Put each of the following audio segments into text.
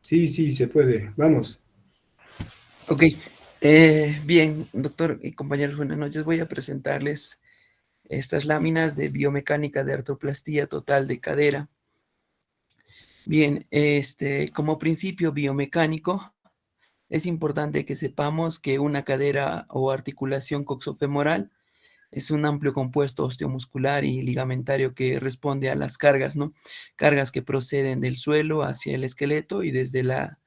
Sí, sí, se puede. Vamos. Ok, bien, doctor y compañeros, buenas noches. Voy a presentarles estas láminas de biomecánica de artroplastía total de cadera. Bien, como principio biomecánico, es importante que sepamos que una cadera o articulación coxofemoral es un amplio compuesto osteomuscular y ligamentario que responde a las cargas, ¿no? Cargas que proceden del suelo hacia el esqueleto y desde la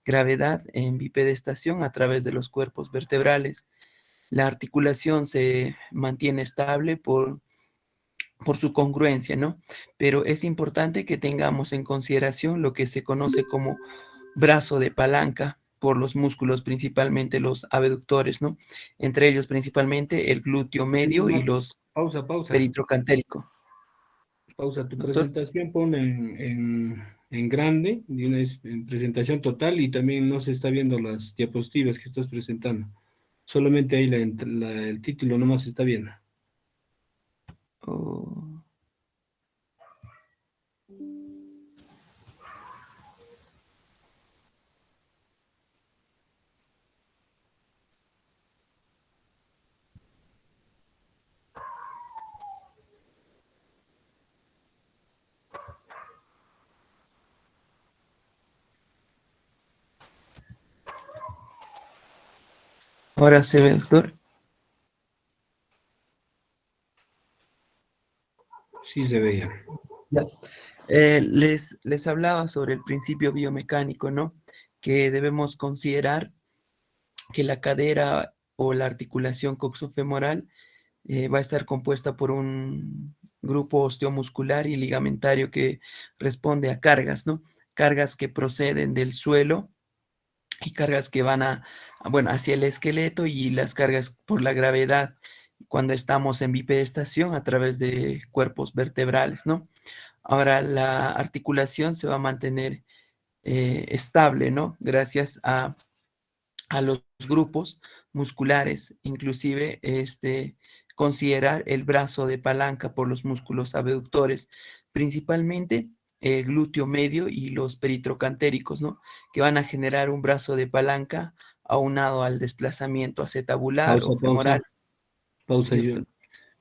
gravedad en bipedestación a través de los cuerpos vertebrales. La articulación se mantiene estable por su congruencia, ¿no? Pero es importante que tengamos en consideración lo que se conoce como brazo de palanca por los músculos, principalmente los abductores, ¿no? Entre ellos principalmente el glúteo Listo, medio y Marco. los Pausa, pausa. peritrocantérico. Pausa. Tu Doctor, presentación pon en grande, de una en presentación total y también no se está viendo las diapositivas que estás presentando. Solamente ahí el título nomás se está viendo. oh, ahora se ve, doctor. Sí se veía. Ya. Les hablaba sobre el principio biomecánico, ¿no? Que debemos considerar que la cadera o la articulación coxofemoral va a estar compuesta por un grupo osteomuscular y ligamentario que responde a cargas, ¿no? Cargas que proceden del suelo y cargas que van bueno, hacia el esqueleto y las cargas por la gravedad cuando estamos en bipedestación a través de cuerpos vertebrales, ¿no? Ahora la articulación se va a mantener estable, ¿no? Gracias a los grupos musculares, inclusive considerar el brazo de palanca por los músculos abductores, principalmente el glúteo medio y los peritrocantéricos, ¿no? Que van a generar un brazo de palanca aunado al desplazamiento acetabular Pausa, o pausa, femoral. pausa. Sí, doctor.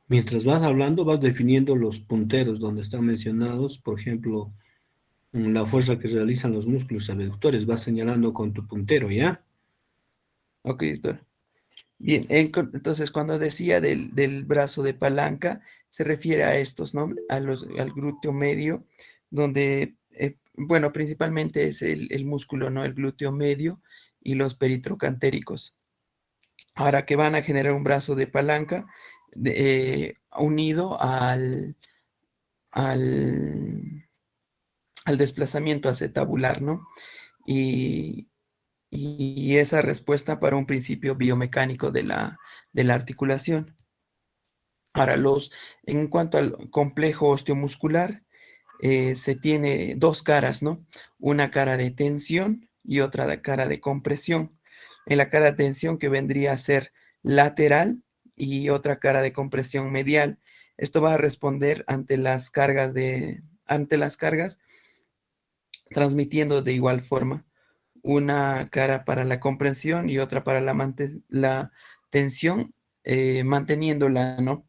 Mientras vas hablando, vas definiendo los punteros donde están mencionados, por ejemplo, la fuerza que realizan los músculos abductores, vas señalando con tu puntero, ¿ya? Ok, doctor. Bien, entonces cuando decía del brazo de palanca, se refiere a estos, ¿no? Al glúteo medio, donde, bueno, principalmente es el músculo, ¿no? El glúteo medio y los peritrocantéricos. Ahora que van a generar un brazo de palanca unido al, al desplazamiento acetabular, ¿no? Y, y esa respuesta para un principio biomecánico de la articulación. Ahora, en cuanto al complejo osteomuscular, se tiene dos caras, ¿no? Una cara de tensión y otra cara de compresión. En la cara de tensión que vendría a ser lateral y otra cara de compresión medial. Esto va a responder ante las cargas, transmitiendo de igual forma una cara para la comprensión y otra para la tensión, manteniéndola, ¿no?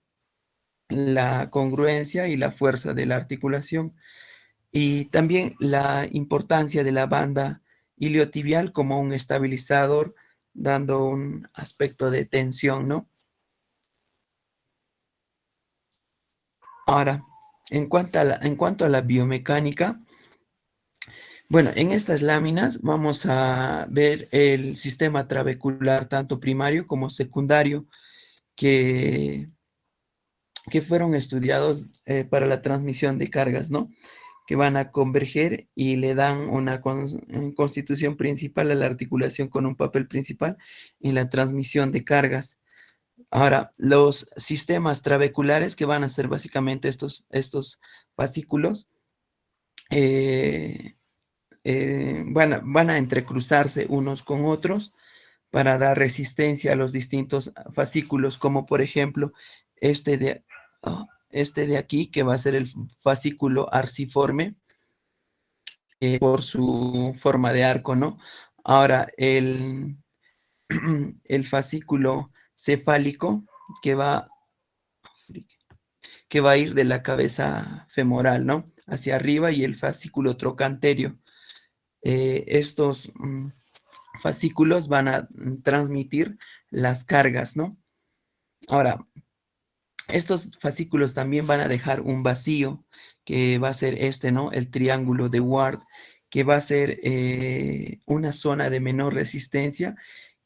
La congruencia y la fuerza de la articulación y también la importancia de la banda iliotibial como un estabilizador, dando un aspecto de tensión, ¿no? Ahora, en cuanto a la biomecánica, bueno, en estas láminas vamos a ver el sistema trabecular tanto primario como secundario que, que fueron estudiados para la transmisión de cargas, ¿no? Que van a converger y le dan una constitución principal a la articulación con un papel principal en la transmisión de cargas. Ahora, los sistemas trabeculares, que van a ser básicamente estos fascículos, eh, van a entrecruzarse unos con otros para dar resistencia a los distintos fascículos, como por ejemplo este de, este de aquí, que va a ser el fascículo arciforme, por su forma de arco, ¿no? Ahora, el fascículo cefálico que va, que va a ir de la cabeza femoral, ¿no? Hacia arriba y el fascículo trocanterio. Estos fascículos van a transmitir las cargas, ¿no? Ahora, estos fascículos también van a dejar un vacío que va a ser este, ¿no? El triángulo de Ward, que va a ser una zona de menor resistencia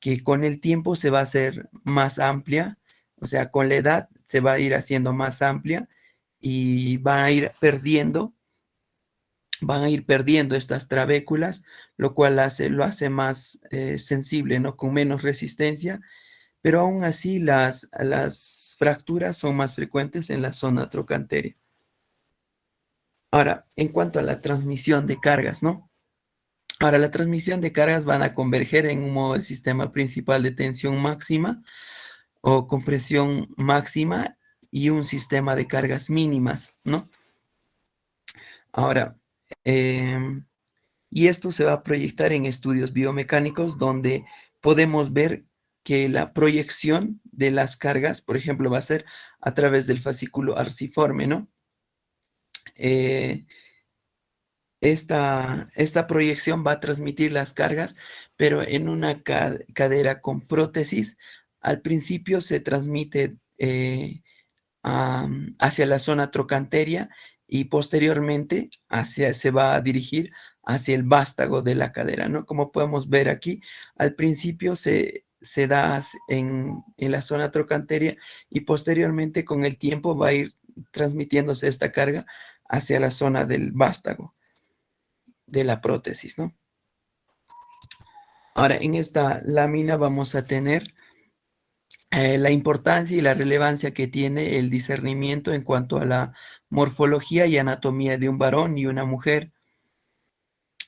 que con el tiempo se va a hacer más amplia, o sea, con la edad se va a ir haciendo más amplia y van a ir perdiendo estas trabéculas, lo cual lo hace más sensible, ¿no? Con menos resistencia, pero aún así las fracturas son más frecuentes en la zona trocanteria. Ahora, en cuanto a la transmisión de cargas, ¿no? Ahora, la transmisión de cargas van a converger en un modo de sistema principal de tensión máxima o compresión máxima y un sistema de cargas mínimas, ¿no? Ahora, y esto se va a proyectar en estudios biomecánicos donde podemos ver que la proyección de las cargas, por ejemplo, va a ser a través del fascículo arciforme, ¿no? Esta proyección va a transmitir las cargas, pero en una cadera con prótesis, al principio se transmite hacia la zona trocanteria y posteriormente se va a dirigir hacia el vástago de la cadera, ¿no? Como podemos ver aquí, al principio se da en la zona trocanteria y posteriormente con el tiempo va a ir transmitiéndose esta carga hacia la zona del vástago de la prótesis, ¿no? Ahora, en esta lámina vamos a tener la importancia y la relevancia que tiene el discernimiento en cuanto a la morfología y anatomía de un varón y una mujer,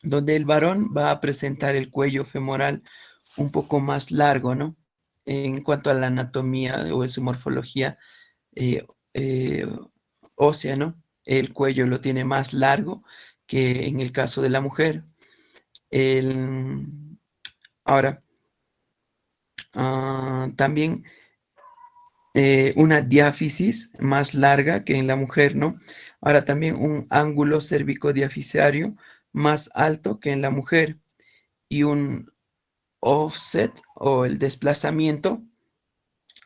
donde el varón va a presentar el cuello femoral un poco más largo, ¿no? En cuanto a la anatomía o su morfología eh, eh, ósea, ¿no? El cuello lo tiene más largo que en el caso de la mujer. Ahora, también una diáfisis más larga que en la mujer, ¿no? Ahora también un ángulo cervicodiafisario más alto que en la mujer y un offset o el desplazamiento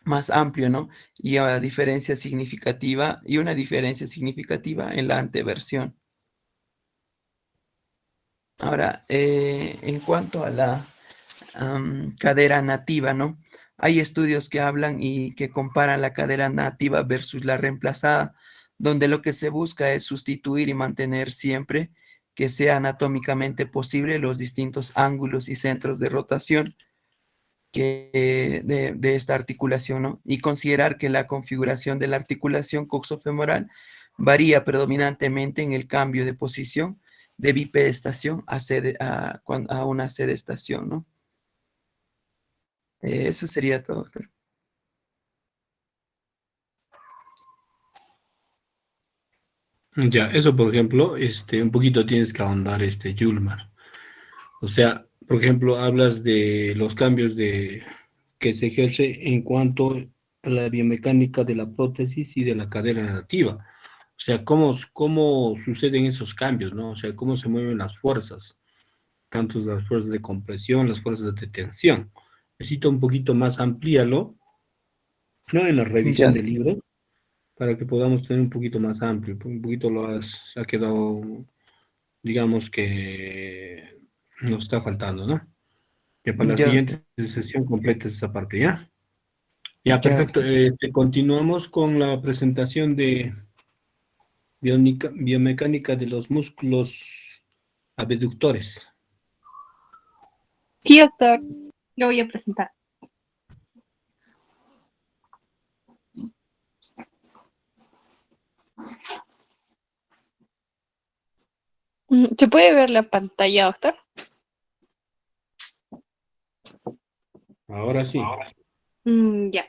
más amplio, ¿no? Y una diferencia significativa en la anteversión. Ahora, en cuanto a la cadera nativa, ¿no? Hay estudios que hablan y que comparan la cadera nativa versus la reemplazada, donde lo que se busca es sustituir y mantener siempre que sea anatómicamente posible los distintos ángulos y centros de rotación de esta articulación, ¿no? Y considerar que la configuración de la articulación coxofemoral varía predominantemente en el cambio de posición de bipedestación a una sedestación, ¿no? Eso sería todo, doctor. Ya, eso por ejemplo, un poquito tienes que ahondar, Yulmar. O sea, por ejemplo, hablas de los cambios que se ejerce en cuanto a la biomecánica de la prótesis y de la cadera nativa. O sea, cómo suceden esos cambios, ¿no? O sea, cómo se mueven las fuerzas, tanto las fuerzas de compresión, las fuerzas de tensión. Necesito un poquito más amplíalo, ¿no? En la revisión Ya, de libros, para que podamos tener un poquito más amplio. Un poquito ha quedado, digamos que nos está faltando, ¿no? Que para la ya, siguiente doctor. sesión completes esa parte, ¿ya? Ya, Ya, perfecto. doctor. Continuamos con la presentación de biomecánica de los músculos abductores. Sí, doctor, lo voy a presentar. ¿Se puede ver la pantalla, doctor? Ahora sí. Ya.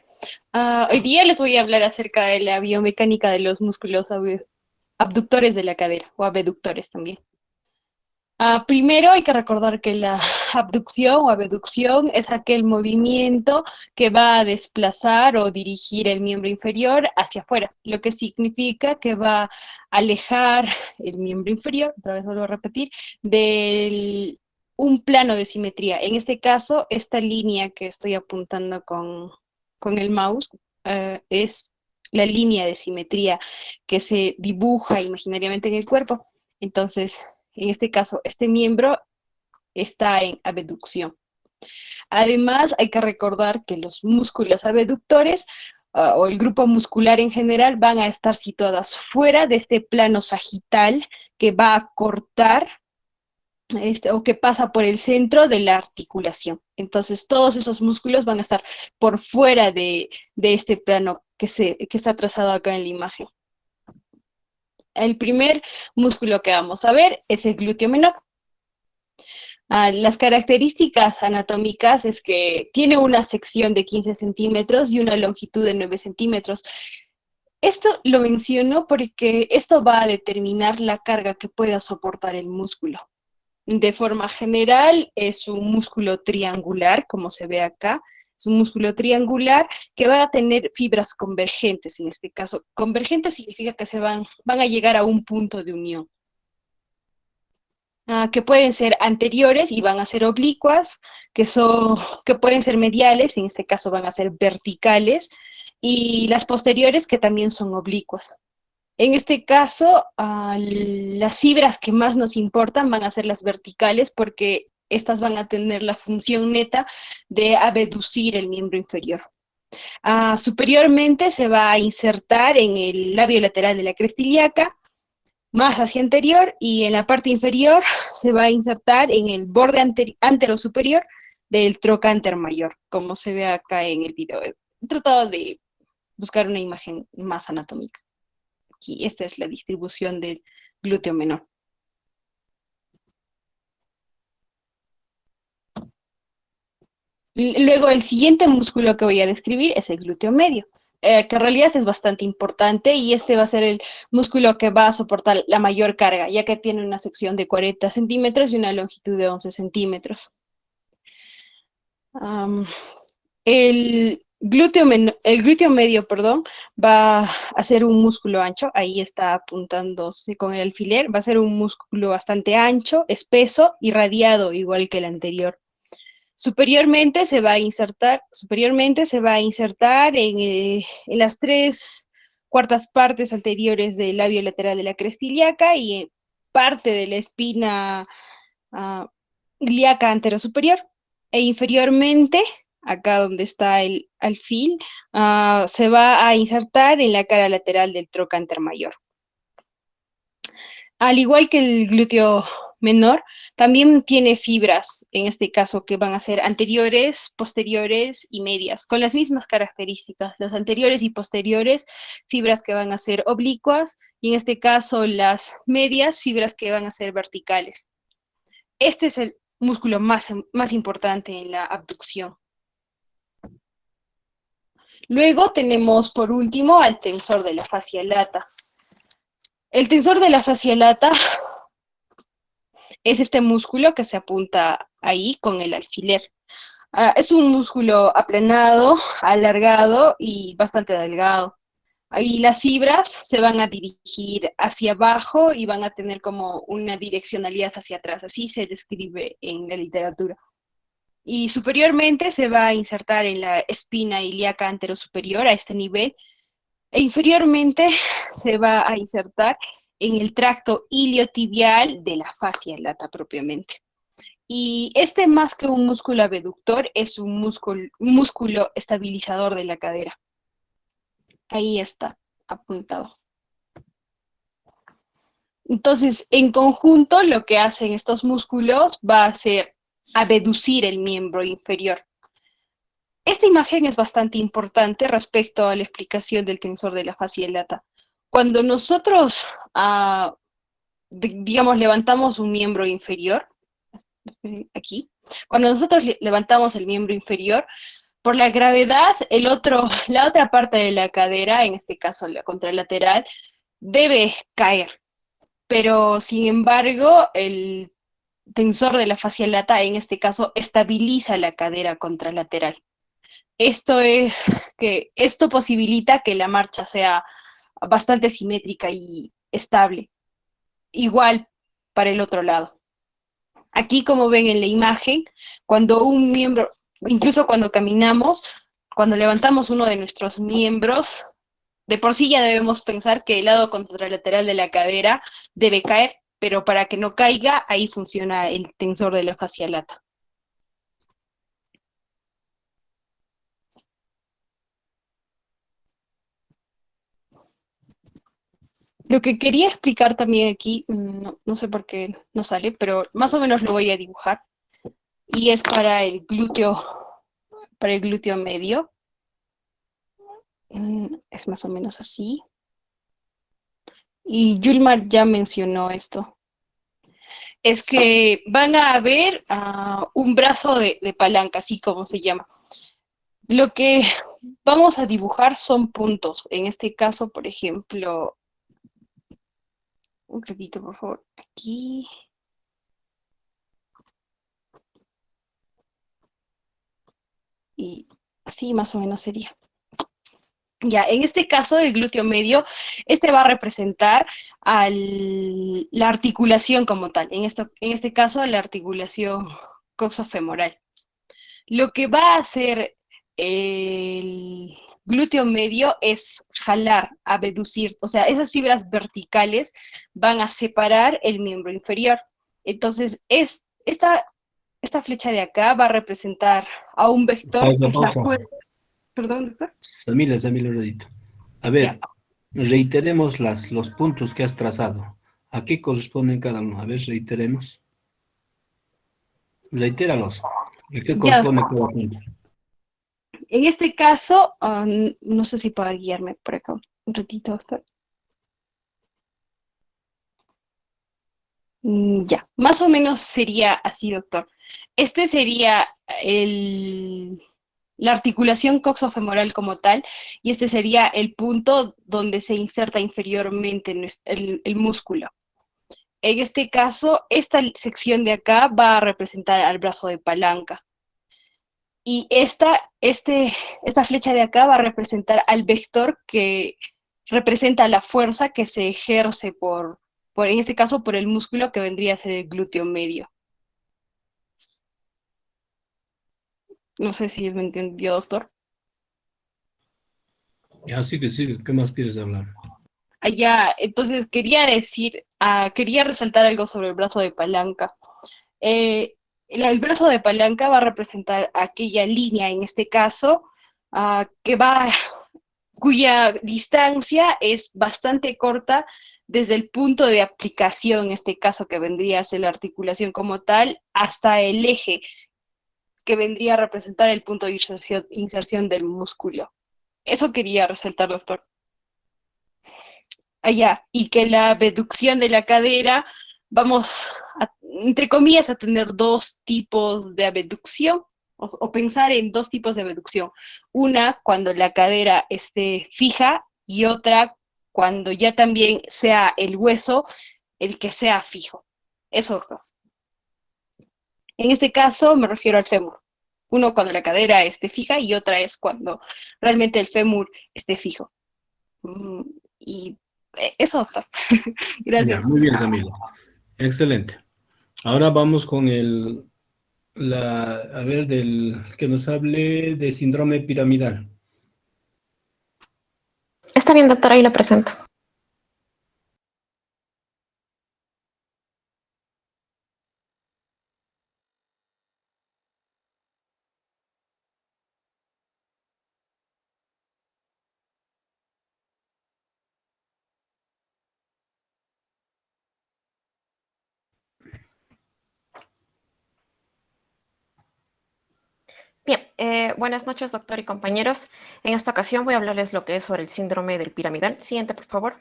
Hoy día les voy a hablar acerca de la biomecánica de los músculos abductores de la cadera o abductores también. Primero hay que recordar que la abducción o abducción es aquel movimiento que va a desplazar o dirigir el miembro inferior hacia afuera, lo que significa que va a alejar el miembro inferior, otra vez vuelvo a repetir, de un plano de simetría. En este caso, esta línea que estoy apuntando con el mouse es la línea de simetría que se dibuja imaginariamente en el cuerpo. Entonces, en este caso, este miembro está en abducción. Además, hay que recordar que los músculos abductores o el grupo muscular en general van a estar situadas fuera de este plano sagital que va a cortar o que pasa por el centro de la articulación. Entonces, todos esos músculos van a estar por fuera de este plano que está trazado acá en la imagen. El primer músculo que vamos a ver es el glúteo menor. Las características anatómicas es que tiene una sección de 15 centímetros y una longitud de 9 centímetros. Esto lo menciono porque esto va a determinar la carga que pueda soportar el músculo. De forma general, es un músculo triangular, como se ve acá. Es un músculo triangular que va a tener fibras convergentes, en este caso. Convergentes significa que van a llegar a un punto de unión. Que pueden ser anteriores y van a ser oblicuas, que pueden ser mediales, en este caso van a ser verticales, y las posteriores que también son oblicuas. En este caso, las fibras que más nos importan van a ser las verticales porque estas van a tener la función neta de abducir el miembro inferior. Superiormente se va a insertar en el labio lateral de la cresta ilíaca, más hacia anterior, y en la parte inferior se va a insertar en el borde antero-superior del trocánter mayor, como se ve acá en el video. He tratado de buscar una imagen más anatómica. Aquí, esta es la distribución del glúteo menor. Luego, el siguiente músculo que voy a describir es el glúteo medio, que en realidad es bastante importante y este va a ser el músculo que va a soportar la mayor carga, ya que tiene una sección de 40 centímetros y una longitud de 11 centímetros. El glúteo medio, perdón, va a ser un músculo ancho, ahí está apuntándose con el alfiler, va a ser un músculo bastante ancho, espeso y radiado, igual que el anterior. Superiormente se va a insertar en las 3/4 partes anteriores del labio lateral de la cresta ilíaca y en parte de la espina ilíaca anterosuperior. E inferiormente, acá donde está el alfil, se va a insertar en la cara lateral del trocánter mayor. Al igual que el glúteo menor, también tiene fibras, en este caso, que van a ser anteriores, posteriores y medias, con las mismas características. Las anteriores y posteriores, fibras que van a ser oblicuas, y en este caso las medias, fibras que van a ser verticales. Este es el músculo más importante en la abducción. Luego tenemos, por último, al tensor de la fascia lata. El tensor de la fascia lata es este músculo que se apunta ahí con el alfiler. Es un músculo aplanado, alargado y bastante delgado. Ahí las fibras se van a dirigir hacia abajo y van a tener como una direccionalidad hacia atrás. Así se describe en la literatura. Y superiormente se va a insertar en la espina ilíaca anterosuperior a este nivel. E inferiormente se va a insertar en el tracto iliotibial de la fascia lata propiamente. Y este, más que un músculo abductor, es un músculo estabilizador de la cadera. Ahí está apuntado. Entonces, en conjunto, lo que hacen estos músculos va a ser abducir el miembro inferior. Esta imagen es bastante importante respecto a la explicación del tensor de la fascia lata. Cuando nosotros, digamos, levantamos un miembro inferior, aquí, cuando nosotros levantamos el miembro inferior, por la gravedad, la otra parte de la cadera, en este caso la contralateral, debe caer. Pero, sin embargo, el tensor de la fascia lata, en este caso, estabiliza la cadera contralateral. Esto posibilita que la marcha sea bastante simétrica y estable. Igual para el otro lado. Aquí, como ven en la imagen, cuando un miembro, incluso cuando caminamos, cuando levantamos uno de nuestros miembros, de por sí ya debemos pensar que el lado contralateral de la cadera debe caer, pero para que no caiga, ahí funciona el tensor de la fascia lata. Lo que quería explicar también aquí, no sé por qué no sale, pero más o menos lo voy a dibujar, y es para el glúteo medio. Es más o menos así. Y Yulmar ya mencionó esto. Es que van a ver un brazo de palanca, así como se llama. Lo que vamos a dibujar son puntos. En este caso, por ejemplo, un ratito, por favor, aquí. Y así más o menos sería. Ya, en este caso, el glúteo medio, este va a representar la articulación como tal. En este caso, la articulación coxofemoral. Lo que va a hacer el glúteo medio es jalar, abducir, o sea, esas fibras verticales van a separar el miembro inferior. Entonces, esta flecha de acá va a representar a un vector, que Pausa, es la pausa. fuerza. Perdón, doctor. Samila, un ratito. A Ya. ver, reiteremos los puntos que has trazado. ¿A qué corresponden cada uno? A ver, reiteremos. Reitéralos. ¿A qué Ya, corresponde cada punto? en este caso, no sé si pueda guiarme por acá un ratito, doctor. Ya, más o menos sería así, doctor. Este sería la articulación coxofemoral como tal, y este sería el punto donde se inserta inferiormente el músculo. En este caso, esta sección de acá va a representar al brazo de palanca. Y esta flecha de acá va a representar al vector que representa la fuerza que se ejerce en este caso, por el músculo que vendría a ser el glúteo medio. No sé si me entendió, doctor. Ya, sigue. ¿Qué más quieres hablar? Allá, entonces quería resaltar algo sobre el brazo de palanca. El brazo de palanca va a representar aquella línea, en este caso, que cuya distancia es bastante corta desde el punto de aplicación, en este caso que vendría a ser la articulación como tal, hasta el eje, que vendría a representar el punto de inserción del músculo. Eso quería resaltar, doctor. Allá, y que la abducción de la cadera, entre comillas, a tener dos tipos de abducción, o pensar en dos tipos de abducción. Una cuando la cadera esté fija y otra cuando ya también sea el hueso el que sea fijo. Eso, doctor. En este caso me refiero al fémur. Uno cuando la cadera esté fija y otra es cuando realmente el fémur esté fijo. Y eso, doctor. Ya, Gracias. muy bien, Samila. Excelente. Ahora vamos con a ver, que nos hable de síndrome piramidal. Está bien, doctora, ahí la presento. Bien, buenas noches, doctor y compañeros. En esta ocasión voy a hablarles lo que es sobre el síndrome del piramidal. Siguiente, por favor.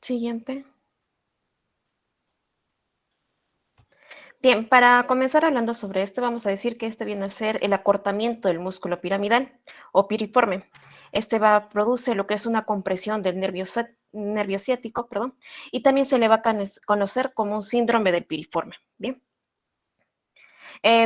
Siguiente. Bien, para comenzar hablando sobre esto, vamos a decir que este viene a ser el acortamiento del músculo piramidal o piriforme. Produce lo que es una compresión del nervio ciático, perdón, y también se le va a conocer como un síndrome del piriforme. Bien.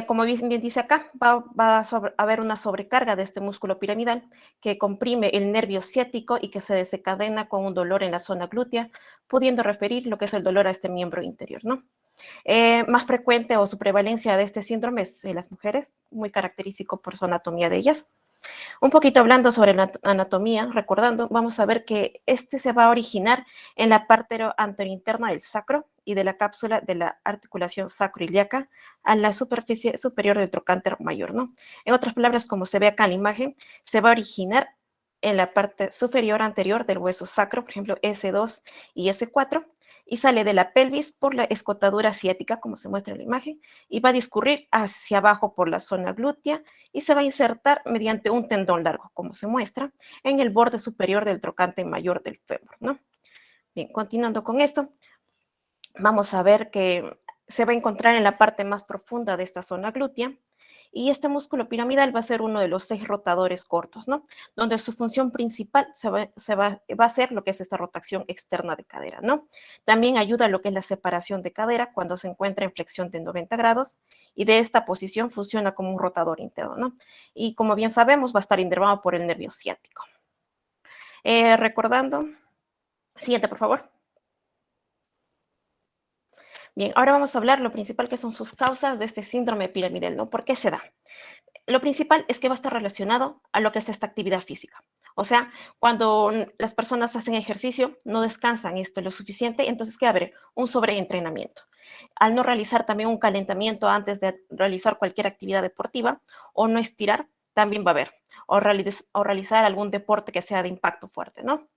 Como bien dice acá, va a haber una sobrecarga de este músculo piramidal que comprime el nervio ciático y que se desencadena con un dolor en la zona glútea, pudiendo referir lo que es el dolor a este miembro interior, ¿no? Más frecuente o su prevalencia de este síndrome es en las mujeres, muy característico por su anatomía de ellas. Un poquito hablando sobre la anatomía, recordando, vamos a ver que este se va a originar en la parte anterointerna del sacro y de la cápsula de la articulación sacroiliaca a la superficie superior del trocánter mayor, ¿no? En otras palabras, como se ve acá en la imagen, se va a originar en la parte superior anterior del hueso sacro, por ejemplo, S2 y S4, y sale de la pelvis por la escotadura ciática, como se muestra en la imagen, y va a discurrir hacia abajo por la zona glútea y se va a insertar mediante un tendón largo, como se muestra, en el borde superior del trocánter mayor del fémur, ¿no? Bien, continuando con esto, vamos a ver que se va a encontrar en la parte más profunda de esta zona glútea, y este músculo piramidal va a ser uno de los 6 rotadores cortos, ¿no? Donde su función principal va a ser lo que es esta rotación externa de cadera, ¿no? También ayuda a lo que es la separación de cadera cuando se encuentra en flexión de 90 grados, y de esta posición funciona como un rotador interno, ¿no? Y como bien sabemos, va a estar inervado por el nervio ciático. Recordando, siguiente, por favor. Bien, ahora vamos a hablar lo principal que son sus causas de este síndrome piramidal, ¿no? ¿Por qué se da? Lo principal es que va a estar relacionado a lo que es esta actividad física. O sea, cuando las personas hacen ejercicio, no descansan lo suficiente, entonces, ¿qué va a haber? Un sobreentrenamiento. Al no realizar también un calentamiento antes de realizar cualquier actividad deportiva o no estirar, también va a haber. O realizar algún deporte que sea de impacto fuerte, ¿no?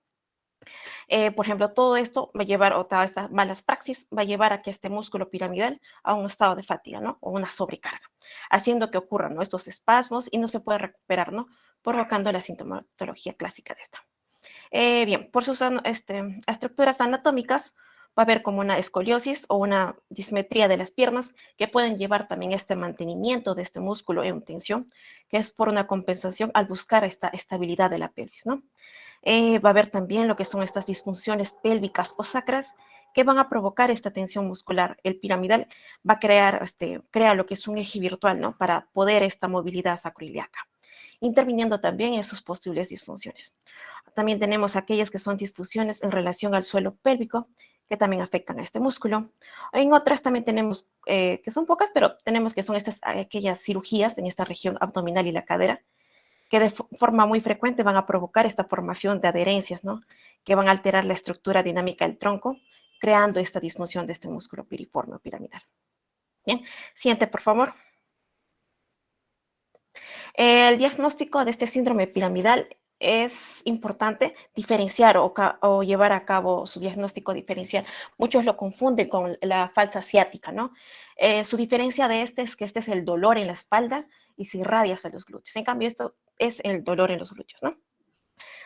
Por ejemplo, todo esto va a llevar, o todas estas malas praxis, va a llevar a que este músculo piramidal a un estado de fatiga, ¿no? O una sobrecarga, haciendo que ocurran, ¿no?, estos espasmos y no se puede recuperar, ¿no? Provocando la sintomatología clásica de esta. Bien, por sus estructuras anatómicas, va a haber como una escoliosis o una dismetría de las piernas que pueden llevar también a este mantenimiento de este músculo en tensión, que es por una compensación al buscar esta estabilidad de la pelvis, ¿no? Va a haber también lo que son estas disfunciones pélvicas o sacras que van a provocar esta tensión muscular. El piramidal va a crea lo que es un eje virtual, ¿no?, para poder esta movilidad sacroiliaca, interviniendo también en sus posibles disfunciones. También tenemos aquellas que son disfunciones en relación al suelo pélvico, que también afectan a este músculo. En otras también tenemos, que son pocas, pero tenemos que son aquellas cirugías en esta región abdominal y la cadera, que de forma muy frecuente van a provocar esta formación de adherencias, ¿no?, que van a alterar la estructura dinámica del tronco, creando esta disfunción de este músculo piriforme o piramidal. Bien, siguiente, por favor. El diagnóstico de este síndrome piramidal es importante diferenciar o llevar a cabo su diagnóstico diferencial. Muchos lo confunden con la falsa ciática, ¿no? Su diferencia de este es que este es el dolor en la espalda y se irradia hacia los glúteos. En cambio, esto es el dolor en los glúteos, ¿no?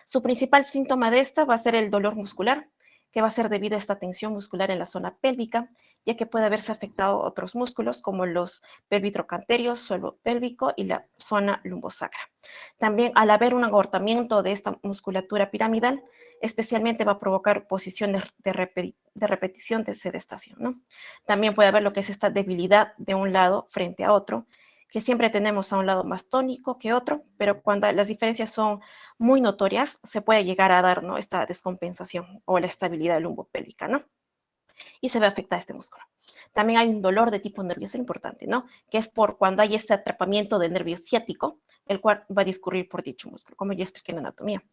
Su principal síntoma de esta va a ser el dolor muscular, que va a ser debido a esta tensión muscular en la zona pélvica, ya que puede haberse afectado otros músculos como los pelvitrocanterios, suelo pélvico y la zona lumbosacra. También, al haber un agotamiento de esta musculatura piramidal, especialmente va a provocar posiciones de repetición de sedestación, ¿no? También puede haber lo que es esta debilidad de un lado frente a otro, que siempre tenemos a un lado más tónico que otro, pero cuando las diferencias son muy notorias, se puede llegar a dar, ¿no?, esta descompensación o la estabilidad lumbopélvica, ¿no? Y se ve afectada este músculo. También hay un dolor de tipo nervioso importante, ¿no?, que es por cuando hay este atrapamiento del nervio ciático, el cual va a discurrir por dicho músculo, como ya expliqué en la anatomía.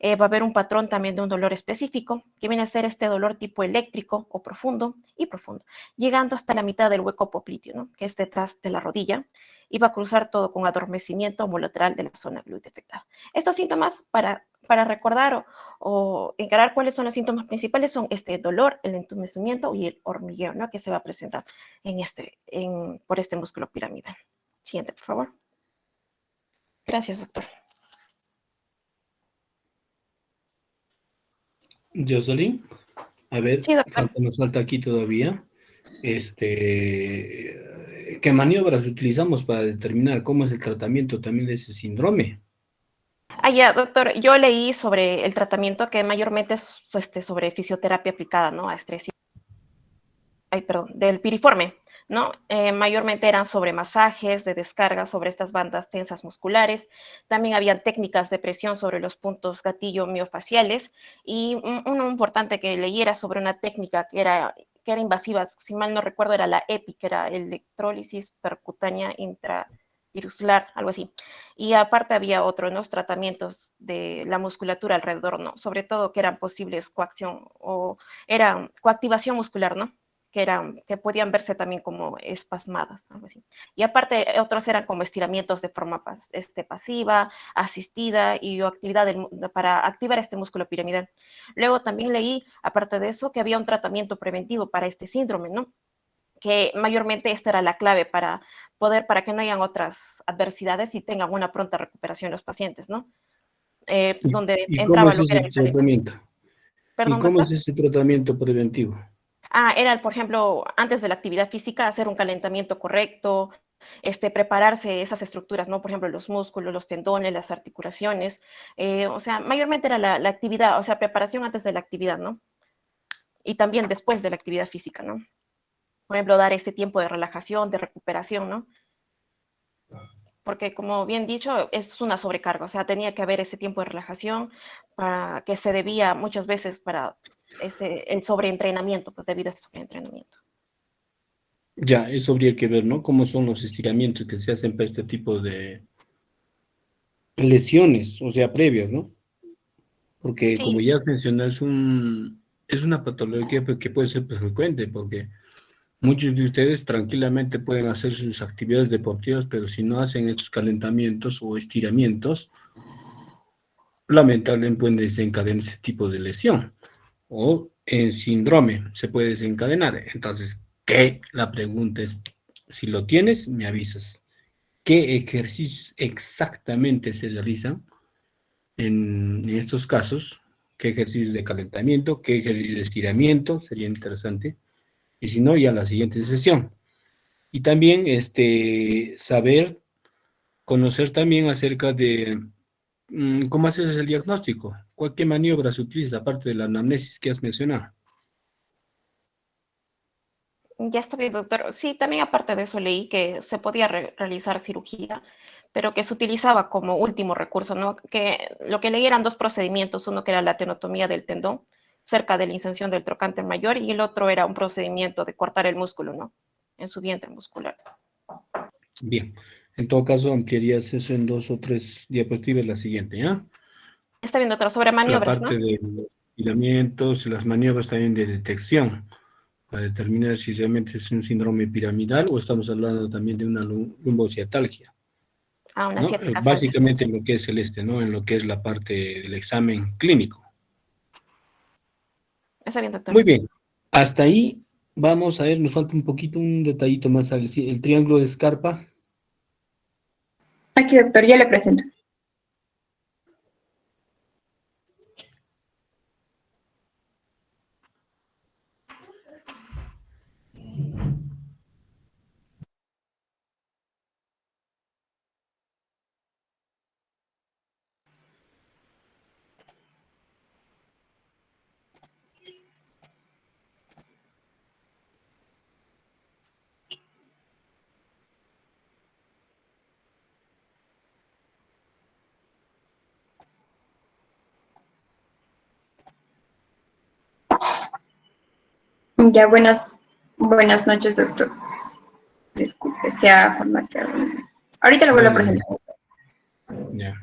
Va a haber un patrón también de un dolor específico, que viene a ser este dolor tipo eléctrico o profundo y profundo, llegando hasta la mitad del hueco popliteo, ¿no?, que es detrás de la rodilla, y va a cruzar todo con adormecimiento homolateral de la zona glútea afectada. Estos síntomas, para recordar o encarar cuáles son los síntomas principales, son este dolor, el entumecimiento y el hormigueo, ¿no?, que se va a presentar por este músculo piramidal. Siguiente, por favor. Gracias, doctor. Jocelyn, a ver, Sí, doctor. nos falta aquí todavía. ¿Qué maniobras utilizamos para determinar cómo es el tratamiento también de ese síndrome? Ya, doctor, yo leí sobre el tratamiento que mayormente es sobre fisioterapia aplicada, ¿no? A estrés, ay, perdón, del piriforme, ¿no? Mayormente eran sobre masajes de descarga sobre estas bandas tensas musculares. También habían técnicas de presión sobre los puntos gatillo miofaciales y uno importante que leí era sobre una técnica que era invasiva, si mal no recuerdo, era la EPI, que era electrólisis percutánea intratirosular, algo así. Y aparte había otros tratamientos de la musculatura alrededor, ¿no? Sobre todo que eran posibles coacción o era coactivación muscular, ¿no? Que podían verse también como espasmadas, algo así. Y aparte, otros eran como estiramientos de forma pasiva, asistida y actividad para activar este músculo piramidal. Luego también leí, aparte de eso, que había un tratamiento preventivo para este síndrome, ¿no? Que mayormente esta era la clave para que no hayan otras adversidades y tengan una pronta recuperación los pacientes, ¿no? Donde ¿Y cómo entraba es lo que ese era el calentamiento. tratamiento? ¿Y Perdón, cómo doctor. es ese tratamiento preventivo? Era, por ejemplo, antes de la actividad física, hacer un calentamiento correcto, prepararse esas estructuras, ¿no? Por ejemplo, los músculos, los tendones, las articulaciones. O sea, mayormente era la actividad, o sea, preparación antes de la actividad, ¿no? Y también después de la actividad física, ¿no? Por ejemplo, dar ese tiempo de relajación, de recuperación, ¿no? Porque, como bien dicho, es una sobrecarga, o sea, tenía que haber ese tiempo de relajación para que se debía muchas veces para el sobreentrenamiento, pues debido a este sobreentrenamiento. Ya, eso habría que ver, ¿no? Cómo son los estiramientos que se hacen para este tipo de lesiones, o sea, previas, ¿no? Porque como Sí, ya has mencionado, es una patología que puede ser pues, frecuente, porque muchos de ustedes tranquilamente pueden hacer sus actividades deportivas, pero si no hacen estos calentamientos o estiramientos, lamentablemente pueden desencadenar ese tipo de lesión o en síndrome se puede desencadenar. Entonces, ¿qué? La pregunta es, si lo tienes, me avisas. ¿Qué ejercicios exactamente se realizan en estos casos? ¿Qué ejercicios de calentamiento? ¿Qué ejercicios de estiramiento? Sería interesante. Y si no, ya la siguiente sesión. Y también saber, conocer también acerca de cómo haces el diagnóstico. ¿Qué maniobra se utiliza aparte de la anamnesis que has mencionado? ya está bien, doctor. Sí, también aparte de eso leí que se podía realizar cirugía, pero que se utilizaba como último recurso, ¿no? Que lo que leí eran dos procedimientos, uno que era la tenotomía del tendón cerca de la inserción del trocánter mayor y el otro era un procedimiento de cortar el músculo, ¿no? En su vientre muscular. Bien. En todo caso, ampliarías eso en 2 o 3 diapositivas la siguiente, ¿ya? Está bien, doctor, sobre La maniobras, ¿no? parte de los estiramientos, las maniobras también de detección, para determinar si realmente es un síndrome piramidal o estamos hablando también de una lumbociatalgia, Una ¿no? ciática falsa. Básicamente en lo que es ¿no? En lo que es la parte del examen clínico. Está bien, doctor. Muy bien. Hasta ahí vamos a ver, nos falta un poquito, un detallito más. El triángulo de Scarpa. Aquí, doctor, ya le presento. Ya, buenas noches, doctor. Disculpe, se ha formateado. Ahorita le vuelvo a Buenas presentar. noches. Ya.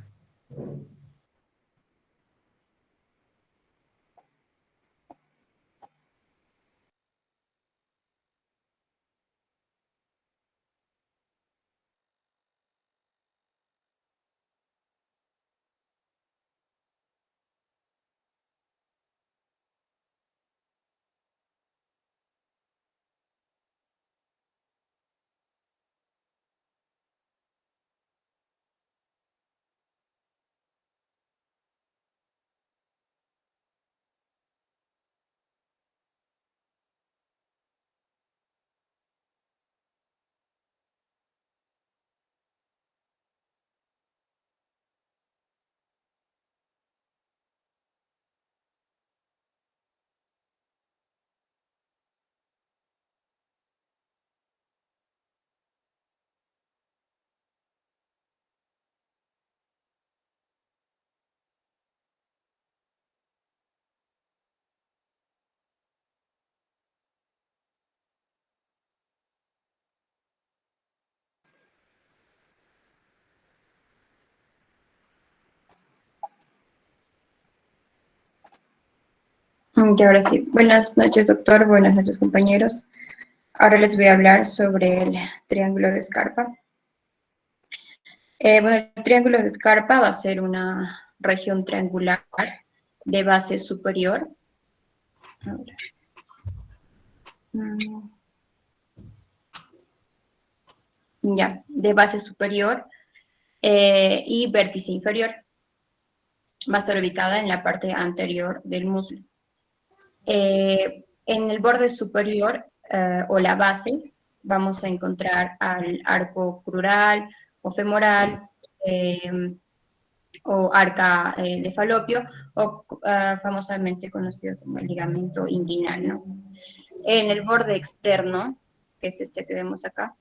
Y ahora sí, buenas noches, doctor, buenas noches, compañeros. Ahora les voy a hablar sobre el triángulo de Scarpa. Bueno, el triángulo de Scarpa va a ser una región triangular de base superior. Ahora. Ya, de base superior y vértice inferior. Va a estar ubicada en la parte anterior del muslo. En el borde superior o la base vamos a encontrar al arco crural o femoral o arca de falopio o famosamente conocido como el ligamento inguinal, ¿no? En el borde externo, que es este que vemos acá,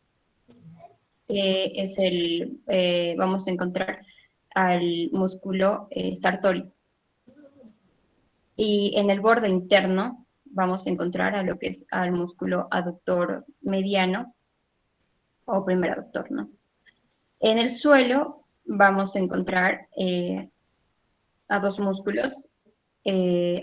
vamos a encontrar al músculo sartorio. Y en el borde interno vamos a encontrar a lo que es al músculo aductor mediano o primer aductor, ¿no? En el suelo vamos a encontrar a dos músculos.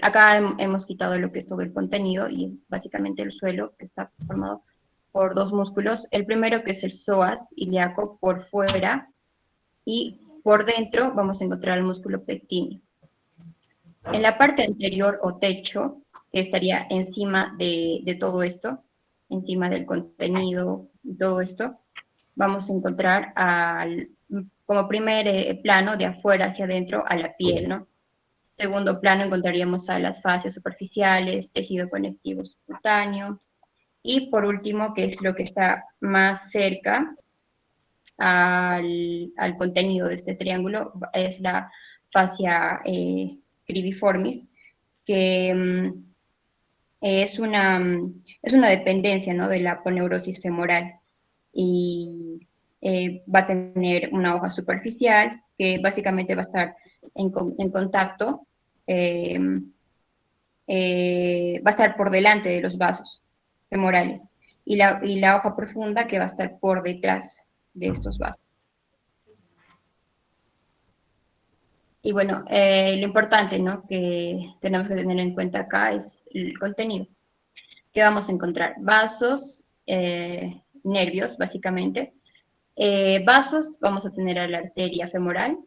Acá hemos quitado lo que es todo el contenido y es básicamente el suelo que está formado por dos músculos. El primero que es el psoas ilíaco por fuera y por dentro vamos a encontrar el músculo pectíneo. En la parte anterior o techo, que estaría encima de todo esto, encima del contenido y todo esto, vamos a encontrar como primer plano de afuera hacia adentro a la piel, ¿no? Segundo plano encontraríamos a las fascias superficiales, tejido conectivo subcutáneo, y por último, que es lo que está más cerca al contenido de este triángulo, es la fascia cribiformis, que es una dependencia, ¿no?, de la aponeurosis femoral y va a tener una hoja superficial que básicamente va a estar en contacto, va a estar por delante de los vasos femorales y la hoja profunda que va a estar por detrás de estos vasos. Y bueno, lo importante, ¿no?, que tenemos que tener en cuenta acá es el contenido. ¿Qué vamos a encontrar? Vasos, nervios, básicamente. Vasos, vamos a tener a la arteria femoral.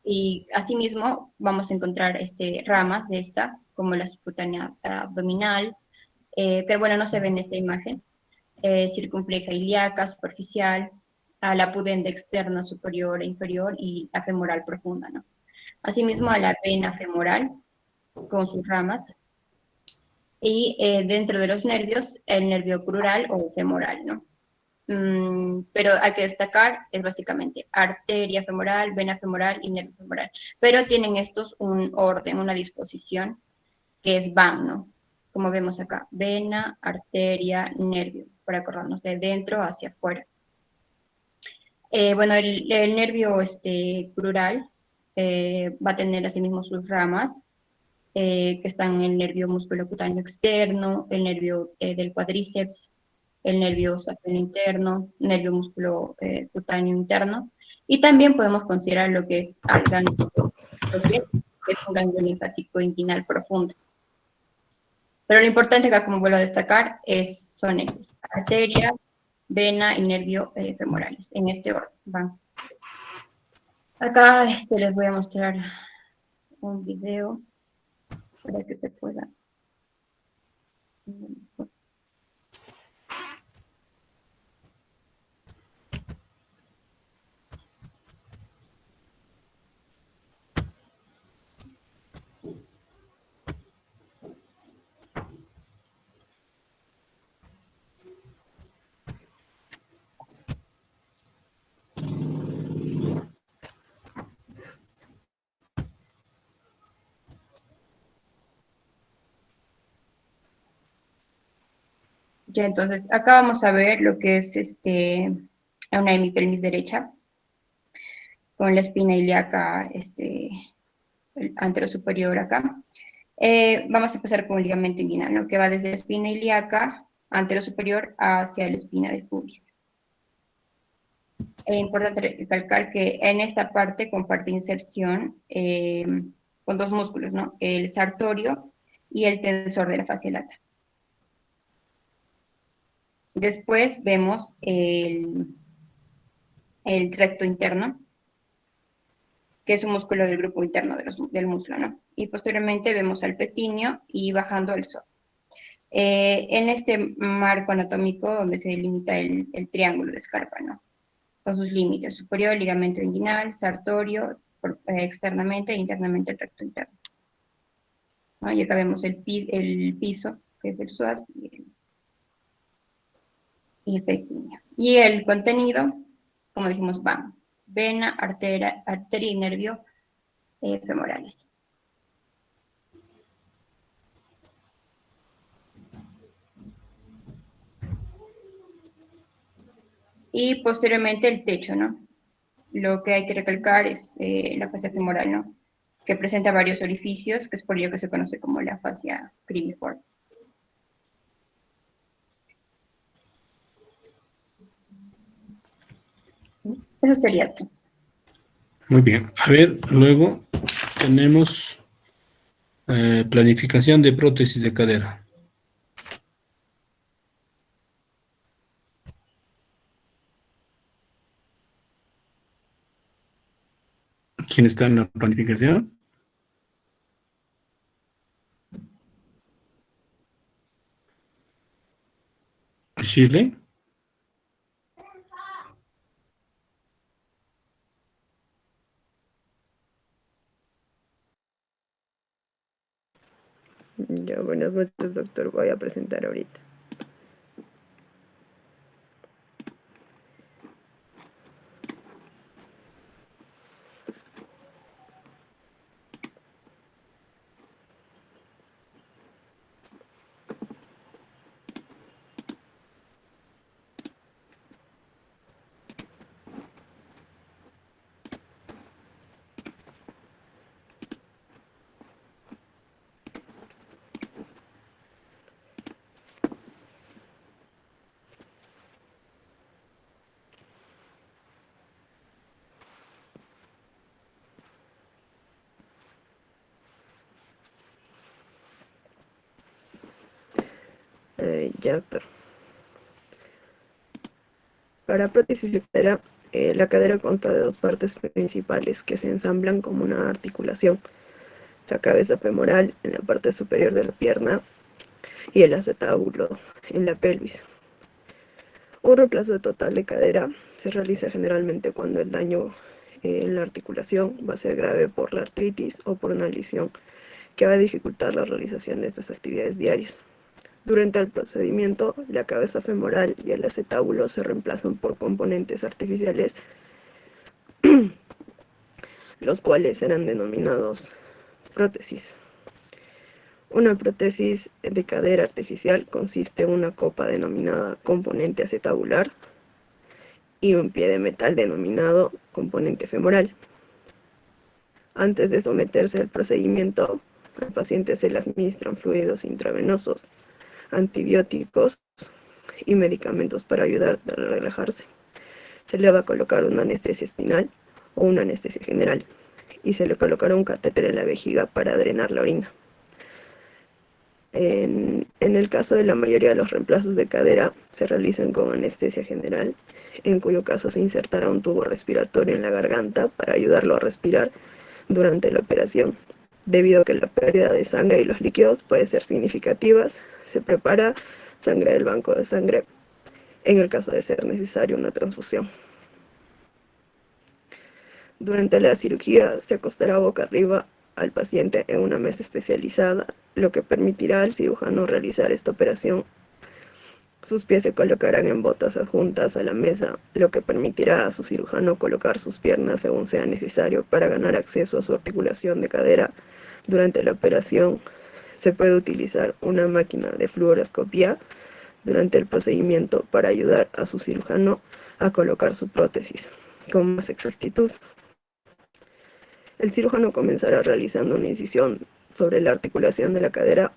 Y asimismo vamos a encontrar ramas de esta, como la subcutánea abdominal, que bueno, no se ve en esta imagen, circunfleja ilíaca, superficial, a la pudenda externa superior e inferior y la femoral profunda, ¿no? Asimismo a la vena femoral con sus ramas y dentro de los nervios el nervio crural o femoral, ¿no? Pero hay que destacar, es básicamente arteria femoral, vena femoral y nervio femoral, pero tienen estos un orden, una disposición que es van, ¿no? Como vemos acá, vena, arteria, nervio, para acordarnos de dentro hacia afuera. Bueno, el nervio crural va a tener asimismo sus ramas, que están en el nervio musculocutáneo externo, el nervio del cuádriceps, el nervio sacral interno, nervio musculocutáneo interno, y también podemos considerar lo que es al ganglio, que es un ganglio linfático inguinal profundo. Pero lo importante acá, como vuelvo a destacar, son estos: arteria, vena y nervio femorales, en este orden van. Acá les voy a mostrar un video para que se pueda. Ya, entonces, acá vamos a ver lo que es una hemipelvis derecha, con la espina ilíaca el anterosuperior acá. Vamos a empezar con el ligamento inguinal, ¿no?, que va desde la espina ilíaca anterosuperior hacia la espina del pubis. Es importante recalcar que en esta parte comparte inserción con dos músculos, ¿no? El sartorio y el tensor de la fascia lata. Después vemos el recto interno, que es un músculo del grupo interno del muslo, ¿no? Y posteriormente vemos al pequeño y bajando al psoas. En este marco anatómico donde se delimita el triángulo de Scarpa, ¿no? Con sus límites: superior, ligamento inguinal, sartorio, externamente e internamente el recto interno, ¿no? Y acá vemos el piso, que es el psoas, y el pequeño. Y el contenido, como dijimos, van: vena, arteria y nervio femorales. Y posteriormente el techo, ¿no? Lo que hay que recalcar es la fascia femoral, ¿no? Que presenta varios orificios, que es por ello que se conoce como la fascia cribiforme. Eso sería todo. Muy bien. A ver, luego tenemos planificación de prótesis de cadera. ¿Quién está en la planificación? Shirley. Ya, buenas noches, doctor. Voy a presentar ahorita. Ya, doctor. Para prótesis de cadera, la cadera consta de dos partes principales que se ensamblan como una articulación: la cabeza femoral en la parte superior de la pierna y el acetábulo en la pelvis. Un reemplazo total de cadera se realiza generalmente cuando el daño en la articulación va a ser grave por la artritis o por una lesión que va a dificultar la realización de estas actividades diarias. Durante el procedimiento, la cabeza femoral y el acetábulo se reemplazan por componentes artificiales, los cuales serán denominados prótesis. Una prótesis de cadera artificial consiste en una copa denominada componente acetabular y un pie de metal denominado componente femoral. Antes de someterse al procedimiento, al paciente se le administran fluidos intravenosos, antibióticos y medicamentos para ayudar a relajarse. Se le va a colocar una anestesia espinal o una anestesia general y se le colocará un catéter en la vejiga para drenar la orina. En el caso de la mayoría de los reemplazos de cadera se realizan con anestesia general, en cuyo caso se insertará un tubo respiratorio en la garganta para ayudarlo a respirar durante la operación. Debido a que la pérdida de sangre y los líquidos puede ser significativas, se prepara sangre del banco de sangre en el caso de ser necesaria una transfusión. Durante la cirugía se acostará boca arriba al paciente en una mesa especializada, lo que permitirá al cirujano realizar esta operación. Sus pies se colocarán en botas adjuntas a la mesa, lo que permitirá a su cirujano colocar sus piernas según sea necesario para ganar acceso a su articulación de cadera. Durante la operación se puede utilizar una máquina de fluoroscopía durante el procedimiento para ayudar a su cirujano a colocar su prótesis con más exactitud. El cirujano comenzará realizando una incisión sobre la articulación de la cadera,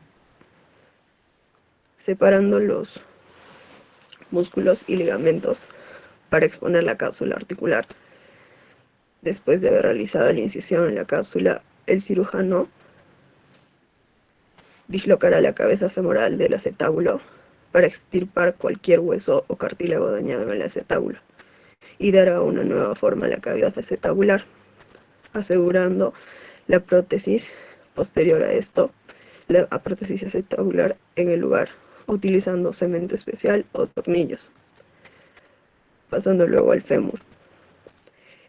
separando los músculos y ligamentos para exponer la cápsula articular. Después de haber realizado la incisión en la cápsula, el cirujano dislocará la cabeza femoral del acetábulo para extirpar cualquier hueso o cartílago dañado en el acetábulo y dará una nueva forma a la cavidad acetabular, asegurando la prótesis posterior a esto, la prótesis acetabular en el lugar, utilizando cemento especial o tornillos. Pasando luego al fémur.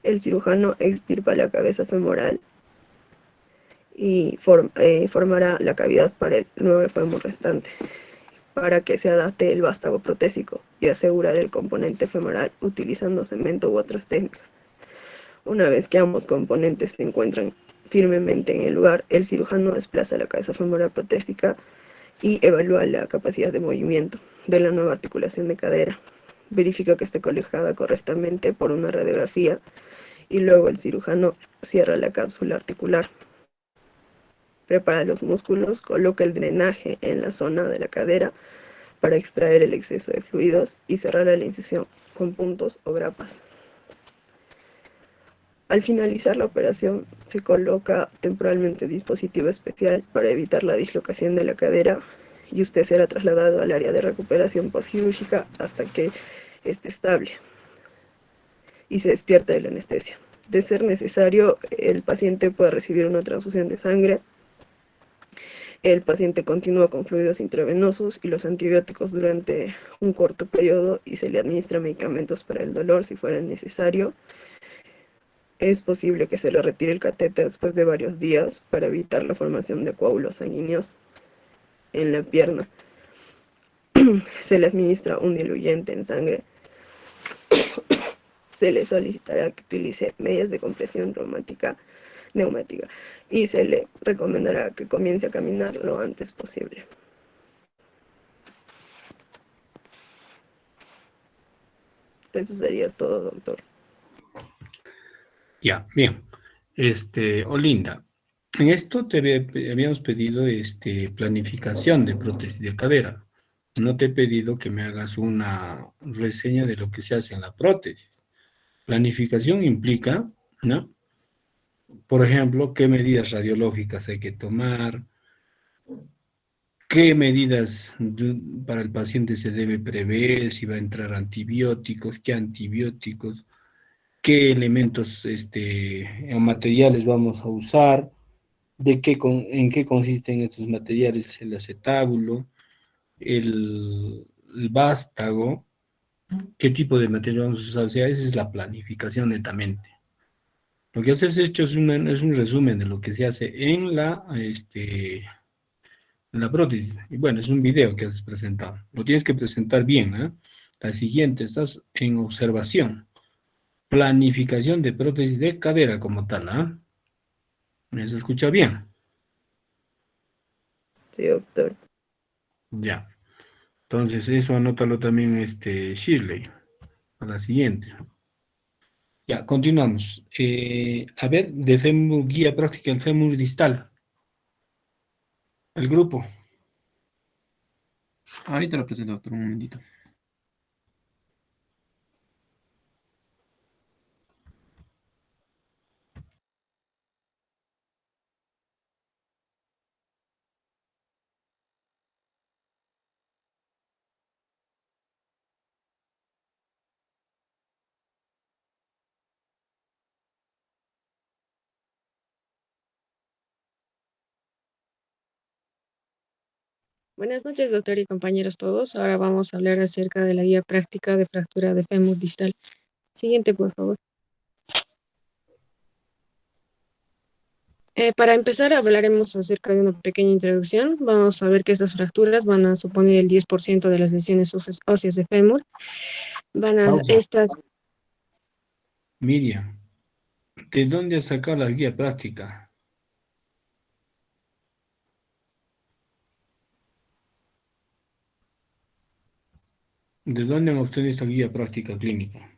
El cirujano extirpa la cabeza femoral y formará la cavidad para el nuevo fémur restante, para que se adapte el vástago protésico y asegurar el componente femoral utilizando cemento u otras técnicas. Una vez que ambos componentes se encuentran firmemente en el lugar, el cirujano desplaza la cabeza femoral protésica y evalúa la capacidad de movimiento de la nueva articulación de cadera. Verifica que esté colocada correctamente por una radiografía y luego el cirujano cierra la cápsula articular. Prepara los músculos, coloca el drenaje en la zona de la cadera para extraer el exceso de fluidos y cerrar la incisión con puntos o grapas. Al finalizar la operación, se coloca temporalmente dispositivo especial para evitar la dislocación de la cadera y usted será trasladado al área de recuperación postquirúrgica hasta que esté estable y se despierte de la anestesia. De ser necesario, el paciente puede recibir una transfusión de sangre. El paciente continúa con fluidos intravenosos y los antibióticos durante un corto periodo y se le administra medicamentos para el dolor si fuera necesario. Es posible que se le retire el catéter después de varios días para evitar la formación de coágulos sanguíneos en la pierna. Se le administra un diluyente en sangre. Se le solicitará que utilice medias de compresión neumática y se le recomendará que comience a caminar lo antes posible. Eso sería todo, doctor. Ya, bien. Olinda, en esto habíamos pedido planificación de prótesis de cadera. No te he pedido que me hagas una reseña de lo que se hace en la prótesis. Planificación implica, ¿no? Por ejemplo, qué medidas radiológicas hay que tomar, qué medidas para el paciente se debe prever, si va a entrar antibióticos, qué antibióticos, qué elementos o materiales vamos a usar, en qué consisten estos materiales, el acetábulo, el vástago, qué tipo de material vamos a usar. O sea, esa es la planificación netamente. Lo que has hecho es un resumen de lo que se hace en la prótesis. Y bueno, es un video que has presentado. Lo tienes que presentar bien, ¿eh? La siguiente, estás en observación. Planificación de prótesis de cadera como tal, ¿ah? ¿Me se escucha bien? Sí, doctor. Ya. Entonces, eso anótalo también, Shirley, a la siguiente. Ya, continuamos. A ver, de fémur, guía práctica en fémur distal. El grupo. Ahorita lo presento, doctor, un momentito. Buenas noches, doctor y compañeros todos. Ahora vamos a hablar acerca de la guía práctica de fractura de fémur distal. Siguiente, por favor. Para empezar, hablaremos acerca de una pequeña introducción. Vamos a ver que estas fracturas van a suponer el 10% de las lesiones óseas de fémur. Pausa. Estas... Miriam, ¿de dónde has sacado la guía práctica? ¿De dónde han obtenido esta guía práctica clínica?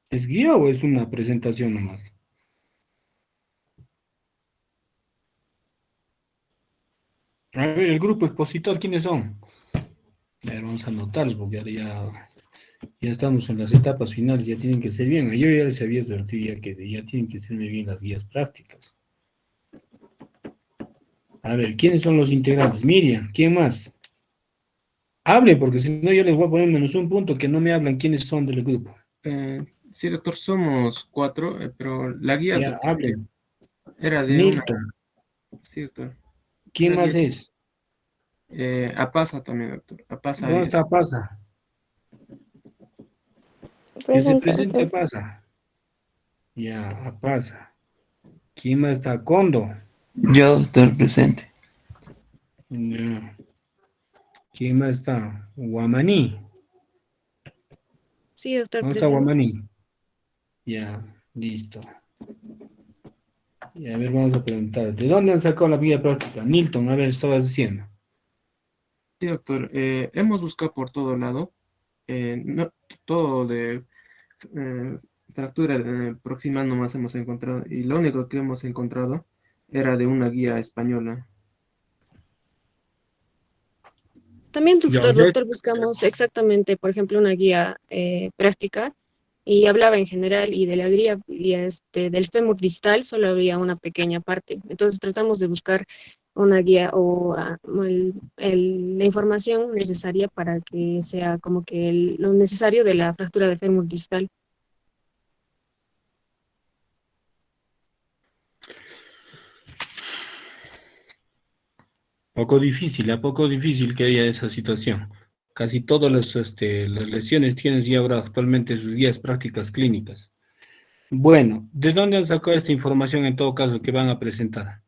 ¿Es guía o es una presentación nomás? A ver, el grupo expositor, ¿quiénes son? A ver, vamos a anotarlos porque ahora ya Ya estamos en las etapas finales, ya tienen que ser bien. Yo ya les había advertido ya que ya tienen que ser bien las guías prácticas. A ver, ¿quiénes son los integrantes? Miriam, ¿quién más? Hable, porque si no yo les voy a poner menos un punto que no me hablan quiénes son del grupo. Sí, doctor, somos 4, pero la guía Ya, hablen. era de una... Milton, Sí, doctor. ¿quién Era más 10. es? APASA también, doctor. APASA ¿Dónde 10. está Pasa? Que se Presente, presente doctor. Pasa. Ya, Pasa. ¿Quién más está? Condo. Yo, doctor, presente. Ya. ¿Quién más está? Guamaní. Sí, doctor, ¿Dónde está presente. Guamaní? Ya, listo. Y a ver, vamos a preguntar. ¿De dónde han sacado la guía práctica? Nilton, a ver, estabas diciendo. Sí, doctor. Hemos buscado por todo lado. Todo de fractura proximal nomás hemos encontrado. Y lo único que hemos encontrado era de una guía española. También, Ya, o doctor, sea, buscamos exactamente, por ejemplo, una guía práctica y hablaba en general y de la guía y del fémur distal solo había una pequeña parte. Entonces tratamos de buscar una guía o la información necesaria para que sea como que lo necesario de la fractura del fémur distal. poco difícil que haya esa situación. Casi todas las lesiones tienen ya ahora actualmente sus guías prácticas clínicas. Bueno, ¿de dónde han sacado esta información en todo caso que van a presentar?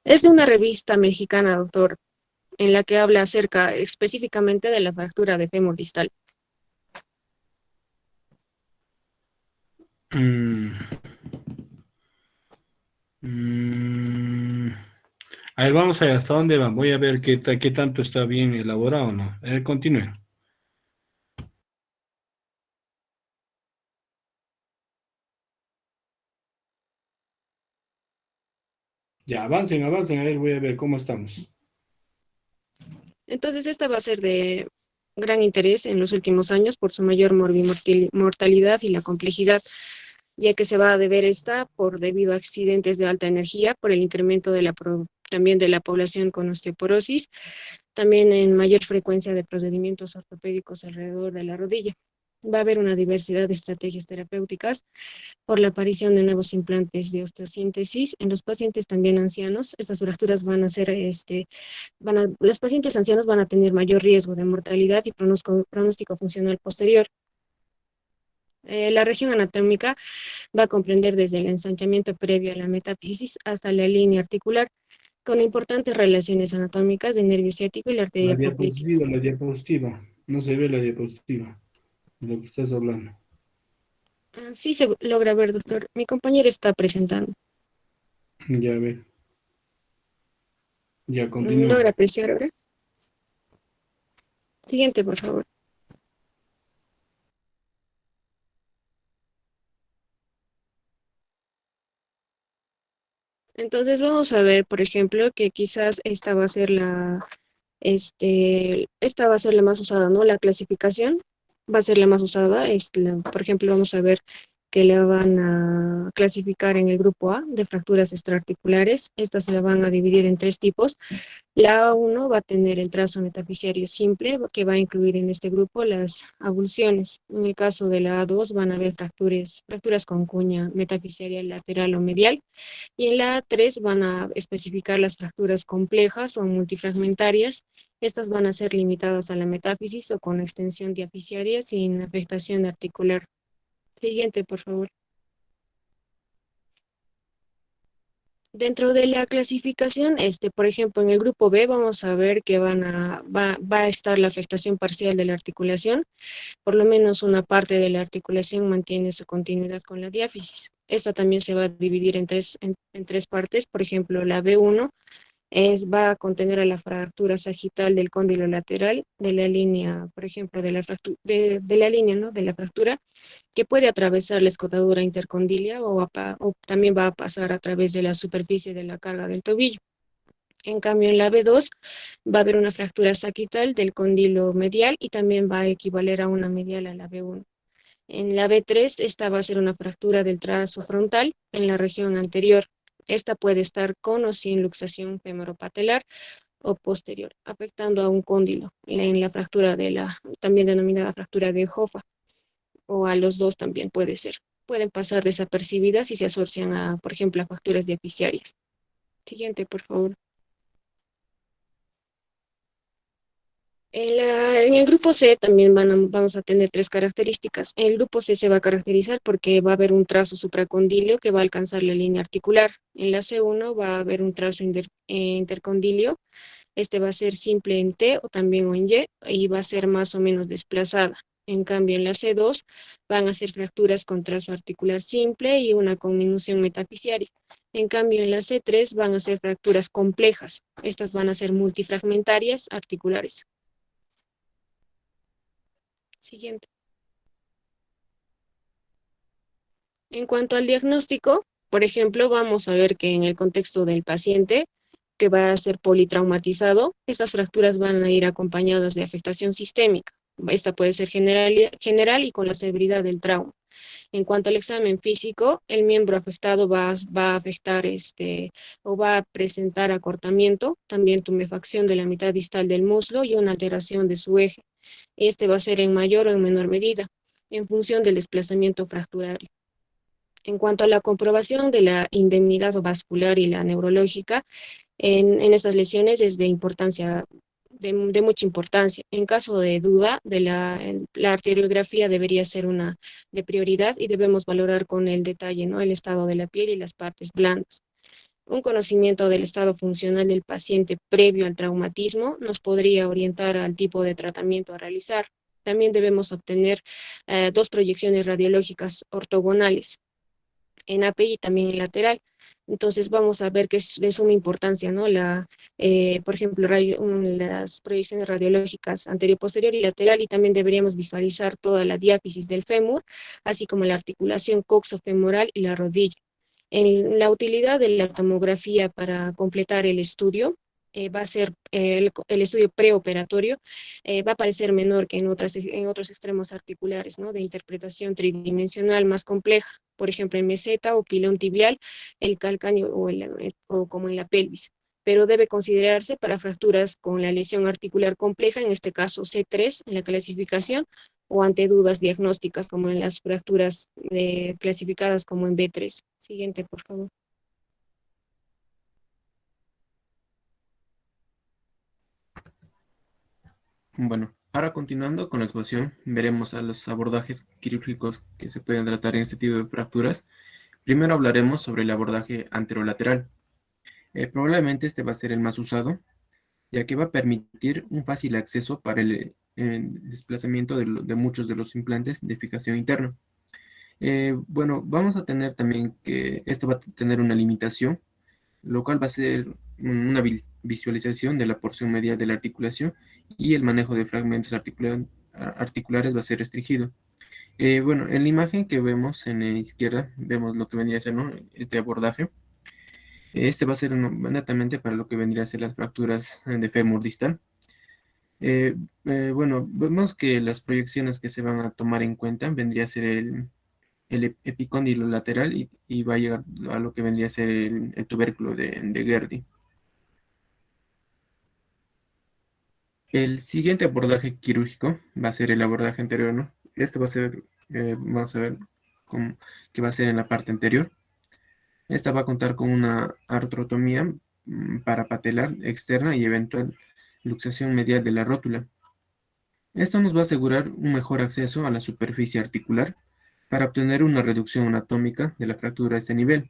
Es de una revista mexicana, doctor, en la que habla acerca específicamente de la fractura de fémur distal. Mm, mm, a ver, vamos a ver hasta dónde van. Voy a ver qué tanto está bien elaborado o no. A ver, continúen. Ya, avancen, a ver, voy a ver cómo estamos. Entonces, esta va a ser de gran interés en los últimos años por su mayor mortalidad y la complejidad, ya que se va a deber esta por debido a accidentes de alta energía, por el incremento de también de la población con osteoporosis, también en mayor frecuencia de procedimientos ortopédicos alrededor de la rodilla. Va a haber una diversidad de estrategias terapéuticas por la aparición de nuevos implantes de osteosíntesis en los pacientes también ancianos. Estas fracturas van a ser los pacientes ancianos van a tener mayor riesgo de mortalidad y pronóstico funcional posterior. La región anatómica va a comprender desde el ensanchamiento previo a la metáfisis hasta la línea articular, con importantes relaciones anatómicas del nervio ciático y la arteria poplítea. La diapositiva. No se ve la diapositiva de lo que estás hablando. Sí se logra ver, doctor. Mi compañero está presentando. Ya ve. Ya ¿Logra continúa. apreciar ahora? Siguiente, por favor. Entonces vamos a ver, por ejemplo, que quizás esta va a ser esta va a ser la más usada, ¿no? La clasificación va a ser la más usada. Por ejemplo, vamos a ver que la van a clasificar en el grupo A de fracturas extraarticulares. Estas se la van a dividir en tres tipos. La A1 va a tener el trazo metafisiario simple, que va a incluir en este grupo las avulsiones. En el caso de la A2 van a haber fracturas con cuña metafisiaria lateral o medial. Y en la A3 van a especificar las fracturas complejas o multifragmentarias. Estas van a ser limitadas a la metáfisis o con extensión diafisiaria sin afectación articular. Siguiente, por favor. Dentro de la clasificación, por ejemplo, en el grupo B vamos a ver que va a estar la afectación parcial de la articulación. Por lo menos una parte de la articulación mantiene su continuidad con la diáfisis. Esta también se va a dividir en tres partes. Por ejemplo, la B1 va a contener a la fractura sagital del cóndilo lateral de la línea, por ejemplo, de la línea, ¿no? De la fractura, que puede atravesar la escotadura intercondilia o también va a pasar a través de la superficie de la carga del tobillo. En cambio, en la B2 va a haber una fractura saquital del cóndilo medial y también va a equivaler a una medial a la B1. En la B3, esta va a ser una fractura del trazo frontal en la región anterior. Esta puede estar con o sin luxación femoropatelar o posterior, afectando a un cóndilo en la fractura de la, también denominada fractura de Hoffa, o a los dos también puede ser. Pueden pasar desapercibidas y se asocian a, por ejemplo, a fracturas diapiciarias. Siguiente, por favor. En el grupo C también vamos a tener tres características. El grupo C se va a caracterizar porque va a haber un trazo supracondilio que va a alcanzar la línea articular. En la C1 va a haber un trazo intercondilio. Este va a ser simple en T o también o en y va a ser más o menos desplazada. En cambio, en la C2 van a ser fracturas con trazo articular simple y una conminución metafisiaria. En cambio, en la C3 van a ser fracturas complejas. Estas van a ser multifragmentarias articulares. Siguiente. En cuanto al diagnóstico, por ejemplo, vamos a ver que en el contexto del paciente que va a ser politraumatizado, estas fracturas van a ir acompañadas de afectación sistémica. Esta puede ser general y con la severidad del trauma. En cuanto al examen físico, el miembro afectado va a afectar o va a presentar acortamiento, también tumefacción de la mitad distal del muslo y una alteración de su eje. Este va a ser en mayor o en menor medida, en función del desplazamiento fracturario. En cuanto a la comprobación de la indemnidad vascular y la neurológica, en estas lesiones es de importancia, de mucha importancia. En caso de duda, la arteriografía debería ser una de prioridad y debemos valorar con el detalle, ¿no?, el estado de la piel y las partes blandas. Un conocimiento del estado funcional del paciente previo al traumatismo nos podría orientar al tipo de tratamiento a realizar. También debemos obtener 2 proyecciones radiológicas ortogonales en AP y también en lateral. Entonces vamos a ver que es de suma importancia, ¿no? Por ejemplo, las proyecciones radiológicas anterior, posterior y lateral, y también deberíamos visualizar toda la diáfisis del fémur, así como la articulación coxofemoral y la rodilla. En la utilidad de la tomografía para completar el estudio, va a ser el estudio preoperatorio, va a parecer menor que en otros extremos articulares, ¿no?, de interpretación tridimensional más compleja, por ejemplo, en meseta o pilón tibial, el calcáneo o como en la pelvis, pero debe considerarse para fracturas con la lesión articular compleja, en este caso C3 en la clasificación, o ante dudas diagnósticas como en las fracturas clasificadas como en B3. Siguiente, por favor. Bueno, ahora continuando con la exposición, veremos a los abordajes quirúrgicos que se pueden tratar en este tipo de fracturas. Primero hablaremos sobre el abordaje anterolateral. Probablemente este va a ser el más usado, ya que va a permitir un fácil acceso para el desplazamiento de muchos de los implantes de fijación interna. Bueno, vamos a tener también que esto va a tener una limitación, lo cual va a ser una visualización de la porción medial de la articulación y el manejo de fragmentos articulares va a ser restringido. Bueno, en la imagen que vemos en la izquierda, vemos lo que vendría a ser, ¿no?, este abordaje. Este va a ser netamente para lo que vendría a ser las fracturas de fémur distal. Bueno, vemos que las proyecciones que se van a tomar en cuenta vendría a ser el epicóndilo lateral y va a llegar a lo que vendría a ser el tubérculo de Gerdy. El siguiente abordaje quirúrgico va a ser el abordaje anterior, ¿no? Este va a ser, vamos a ver que va a ser en la parte anterior. Esta va a contar con una artrotomía parapatelar externa y eventual luxación medial de la rótula. Esto nos va a asegurar un mejor acceso a la superficie articular para obtener una reducción anatómica de la fractura a este nivel.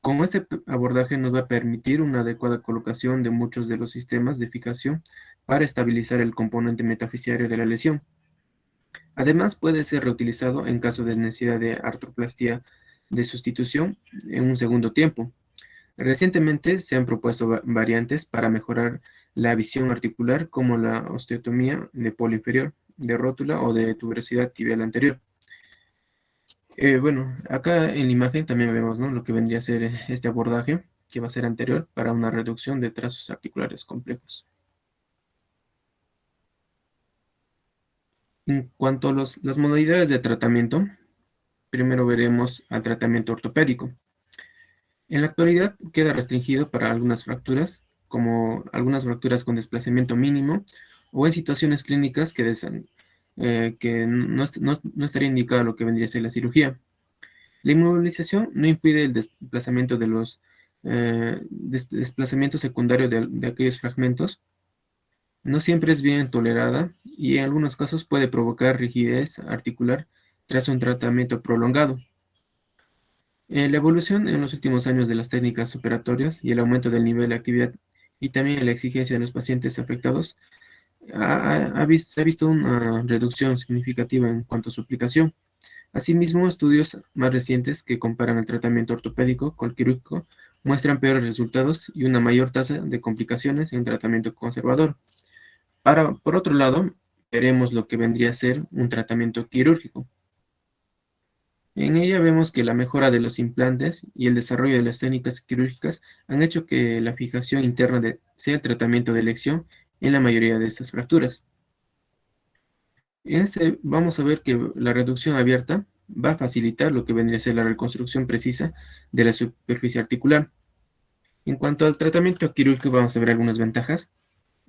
Con este abordaje nos va a permitir una adecuada colocación de muchos de los sistemas de fijación para estabilizar el componente metafisiario de la lesión. Además, puede ser reutilizado en caso de necesidad de artroplastía de sustitución en un segundo tiempo. Recientemente se han propuesto variantes para mejorar la visión articular, como la osteotomía de polo inferior, de rótula o de tuberosidad tibial anterior. Bueno, acá en la imagen también vemos, ¿no?, lo que vendría a ser este abordaje. que va a ser anterior para una reducción de trazos articulares complejos. En cuanto a las modalidades de tratamiento, primero veremos al tratamiento ortopédico. En la actualidad queda restringido para algunas fracturas, como algunas fracturas con desplazamiento mínimo o en situaciones clínicas que no estaría indicado lo que vendría a ser la cirugía. La inmovilización no impide el desplazamiento de los desplazamiento secundario de aquellos fragmentos. No siempre es bien tolerada y en algunos casos puede provocar rigidez articular tras un tratamiento prolongado. La evolución en los últimos años de las técnicas operatorias y el aumento del nivel de actividad y también la exigencia de los pacientes afectados se ha visto una reducción significativa en cuanto a su aplicación. Asimismo, estudios más recientes que comparan el tratamiento ortopédico con el quirúrgico muestran peores resultados y una mayor tasa de complicaciones en tratamiento conservador. Por otro lado, veremos lo que vendría a ser un tratamiento quirúrgico. En ella vemos que la mejora de los implantes y el desarrollo de las técnicas quirúrgicas han hecho que la fijación interna sea el tratamiento de elección en la mayoría de estas fracturas. En este vamos a ver que la reducción abierta va a facilitar lo que vendría a ser la reconstrucción precisa de la superficie articular. En cuanto al tratamiento quirúrgico vamos a ver algunas ventajas.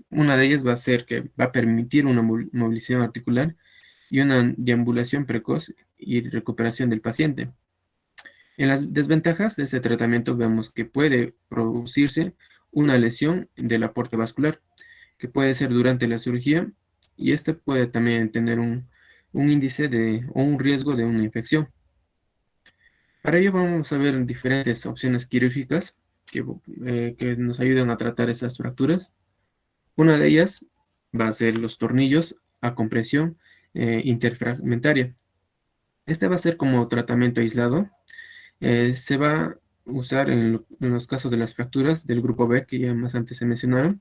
Una de ellas va a ser que va a permitir una movilización articular y una deambulación precoz y recuperación del paciente. En las desventajas de este tratamiento vemos que puede producirse una lesión del aporte vascular, que puede ser durante la cirugía, y este puede también tener un índice o un riesgo de una infección. Para ello vamos a ver diferentes opciones quirúrgicas que nos ayudan a tratar estas fracturas. Una de ellas va a ser los tornillos a compresión interfragmentaria. Este va a ser como tratamiento aislado. Se va a usar en los casos de las fracturas del grupo B que ya más antes se mencionaron,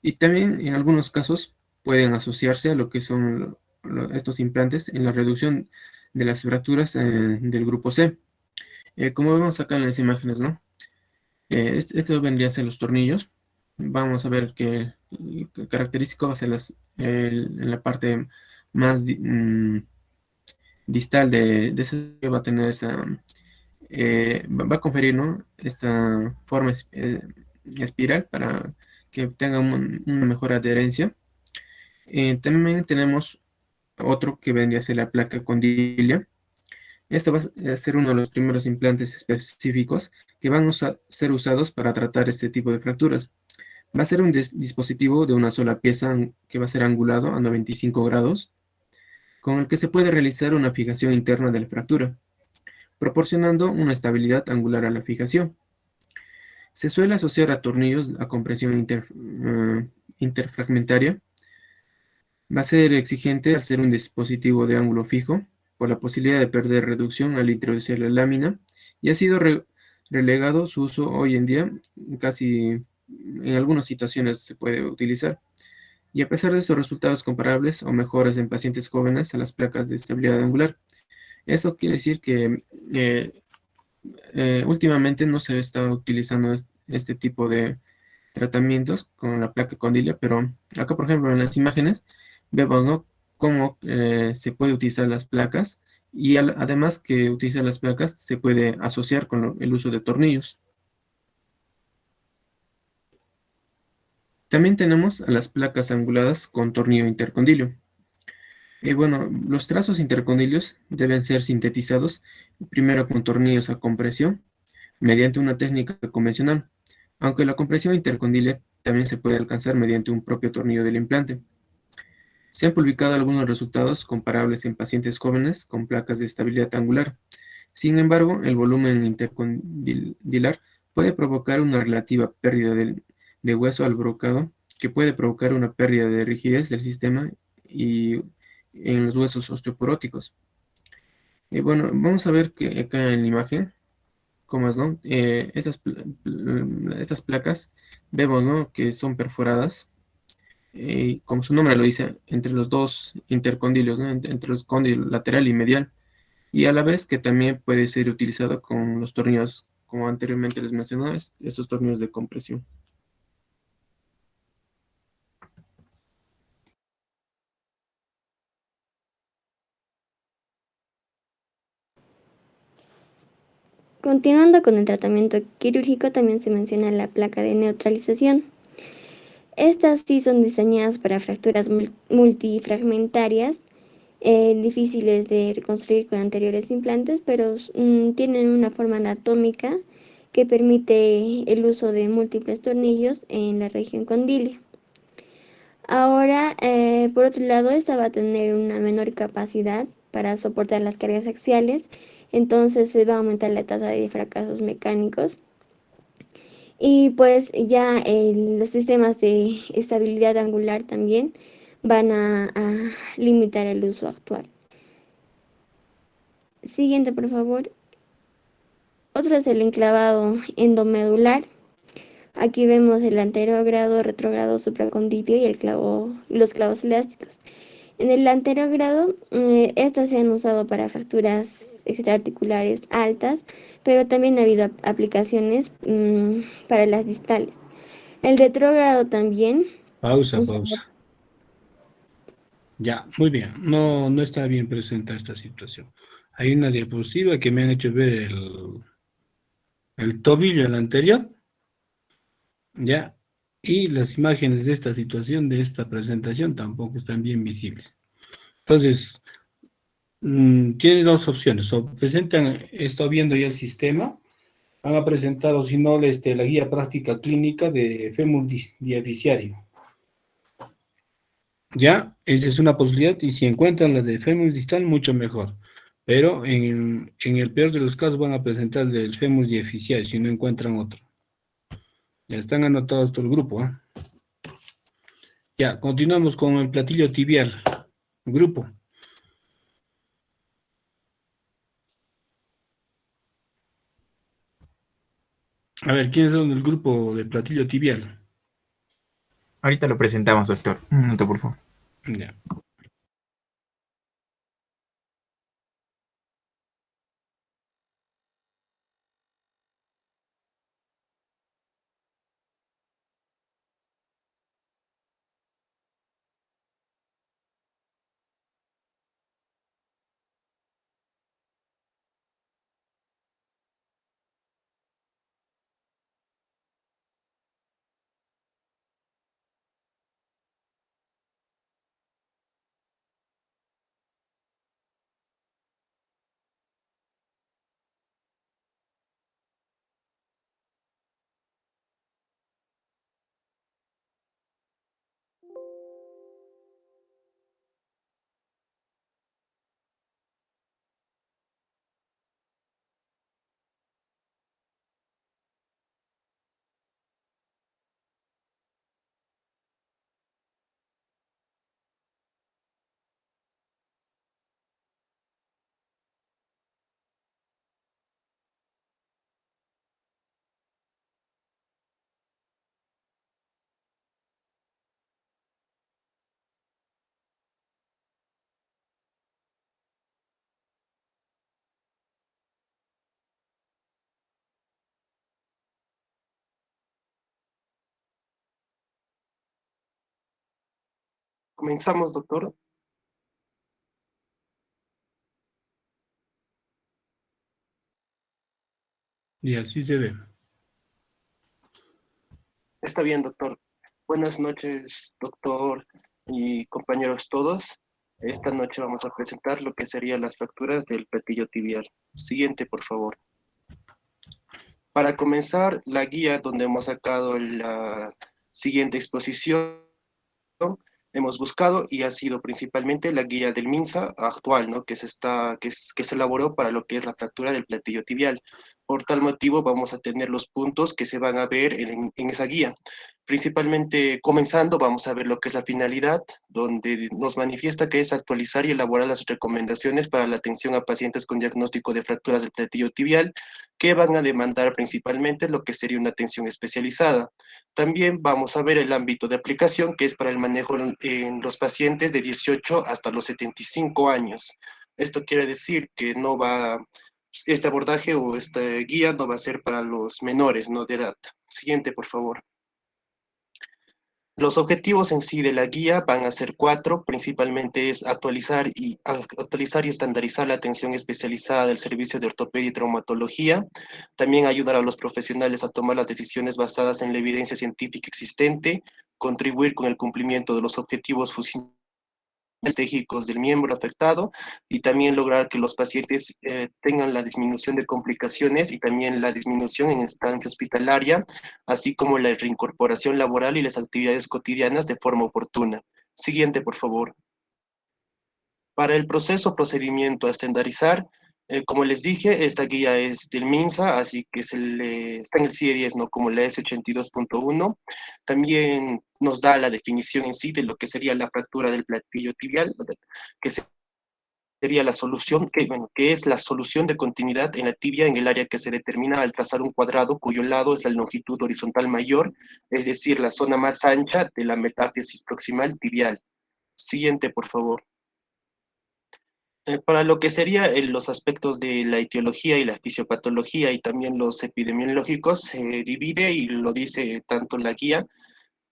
y también en algunos casos pueden asociarse a lo que son estos implantes en la reducción de las fracturas del grupo C. Como vemos acá en las imágenes, ¿no? Esto vendría a ser los tornillos. Vamos a ver que el característico va a ser en la parte más distal de ese, va a tener va a conferir, ¿no?, esta forma espiral para que tenga una mejor adherencia. También tenemos otro que vendría a ser la placa condilia. Esto va a ser uno de los primeros implantes específicos que van a ser usados para tratar este tipo de fracturas. Va a ser un dispositivo de una sola pieza que va a ser angulado a 95 grados, con el que se puede realizar una fijación interna de la fractura, proporcionando una estabilidad angular a la fijación. Se suele asociar a tornillos a compresión interfragmentaria. Va a ser exigente al ser un dispositivo de ángulo fijo, por la posibilidad de perder reducción al introducir la lámina, y ha sido relegado su uso hoy en día, casi en algunas situaciones se puede utilizar. Y a pesar de estos resultados comparables o mejoras en pacientes jóvenes a las placas de estabilidad angular. Esto quiere decir que últimamente no se está utilizando este tipo de tratamientos con la placa condilia, pero acá, por ejemplo, en las imágenes vemos, ¿no?, cómo se puede utilizar las placas, y además que utilizar las placas se puede asociar con el uso de tornillos. También tenemos a las placas anguladas con tornillo intercondilio. Bueno, los trazos intercondilios deben ser sintetizados primero con tornillos a compresión mediante una técnica convencional, aunque la compresión intercondilia también se puede alcanzar mediante un propio tornillo del implante. Se han publicado algunos resultados comparables en pacientes jóvenes con placas de estabilidad angular. Sin embargo, el volumen intercondilar puede provocar una relativa pérdida de hueso al brocado, que puede provocar una pérdida de rigidez del sistema y en los huesos osteoporóticos. Bueno, vamos a ver que acá en la imagen, cómo es, ¿no? Estas placas vemos, ¿no?, que son perforadas, como su nombre lo dice, entre los dos intercondilios, ¿no?, entre los cóndilos lateral y medial, y a la vez que también puede ser utilizado con los tornillos como anteriormente les mencionaba, estos tornillos de compresión. Continuando con el tratamiento quirúrgico, también se menciona la placa de neutralización. Estas sí son diseñadas para fracturas multifragmentarias, difíciles de reconstruir con anteriores implantes, pero tienen una forma anatómica que permite el uso de múltiples tornillos en la región condilia. Ahora, por otro lado, esta va a tener una menor capacidad para soportar las cargas axiales, entonces se va a aumentar la tasa de fracasos mecánicos. Y pues ya los sistemas de estabilidad angular también van a limitar el uso actual. Siguiente, por favor. Otro es el enclavado endomedular. Aquí vemos el anterogrado, retrogrado, supracondilio y los clavos elásticos. En el anterogrado, estas se han usado para fracturas extraarticulares altas, pero también ha habido aplicaciones para las distales. El retrógrado también. Pausa, pausa. Ya, muy bien. No, no está bien presentada esta situación. Hay una diapositiva que me han hecho ver el tobillo, el anterior, ya, y las imágenes de esta situación, de esta presentación, tampoco están bien visibles. Entonces, tiene dos opciones: o presentan, estoy viendo ya el sistema, van a presentar, o si no, la guía práctica clínica de fémur diafisiario. Ya, esa es una posibilidad, y si encuentran la de fémur distal, mucho mejor. Pero en el peor de los casos van a presentar el del fémur diafisiario, si no encuentran otro. Ya están anotados todo el grupo, ¿eh? Ya, continuamos con el platillo tibial. Grupo. A ver, ¿quiénes son del grupo de platillo tibial? Ahorita lo presentamos, doctor. Un minuto, por favor. Ya. Comenzamos, doctor. Y así se ve. Está bien, doctor. Buenas noches, doctor y compañeros todos. Esta noche vamos a presentar lo que serían las fracturas del platillo tibial. Siguiente, por favor. Para comenzar, la guía donde hemos sacado la siguiente exposición, hemos buscado y ha sido principalmente la guía del MINSA actual, ¿no? Que se elaboró para lo que es la fractura del platillo tibial. Por tal motivo vamos a tener los puntos que se van a ver en esa guía. Principalmente comenzando, vamos a ver lo que es la finalidad, donde nos manifiesta que es actualizar y elaborar las recomendaciones para la atención a pacientes con diagnóstico de fracturas del platillo tibial, que van a demandar principalmente lo que sería una atención especializada. También vamos a ver el ámbito de aplicación, que es para el manejo en los pacientes de 18 hasta los 75 años. Esto quiere decir que no va este abordaje o esta guía no va a ser para los menores, ¿no?, de edad. Siguiente, por favor. Los objetivos en sí de la guía van a ser 4, principalmente es actualizar y estandarizar la atención especializada del servicio de ortopedia y traumatología, también ayudar a los profesionales a tomar las decisiones basadas en la evidencia científica existente, contribuir con el cumplimiento de los objetivos estratégicos del miembro afectado y también lograr que los pacientes tengan la disminución de complicaciones y también la disminución en estancia hospitalaria, así como la reincorporación laboral y las actividades cotidianas de forma oportuna. Siguiente, por favor. Para el procedimiento a estandarizar, como les dije, esta guía es del MINSA, así que está en el CIE 10, ¿no?, como la S82.1. También nos da la definición en sí de lo que sería la fractura del platillo tibial, que sería la solución, que es la solución de continuidad en la tibia en el área que se determina al trazar un cuadrado cuyo lado es la longitud horizontal mayor, es decir, la zona más ancha de la metáfisis proximal tibial. Siguiente, por favor. Para lo que serían los aspectos de la etiología y la fisiopatología y también los epidemiológicos, se divide y lo dice tanto la guía,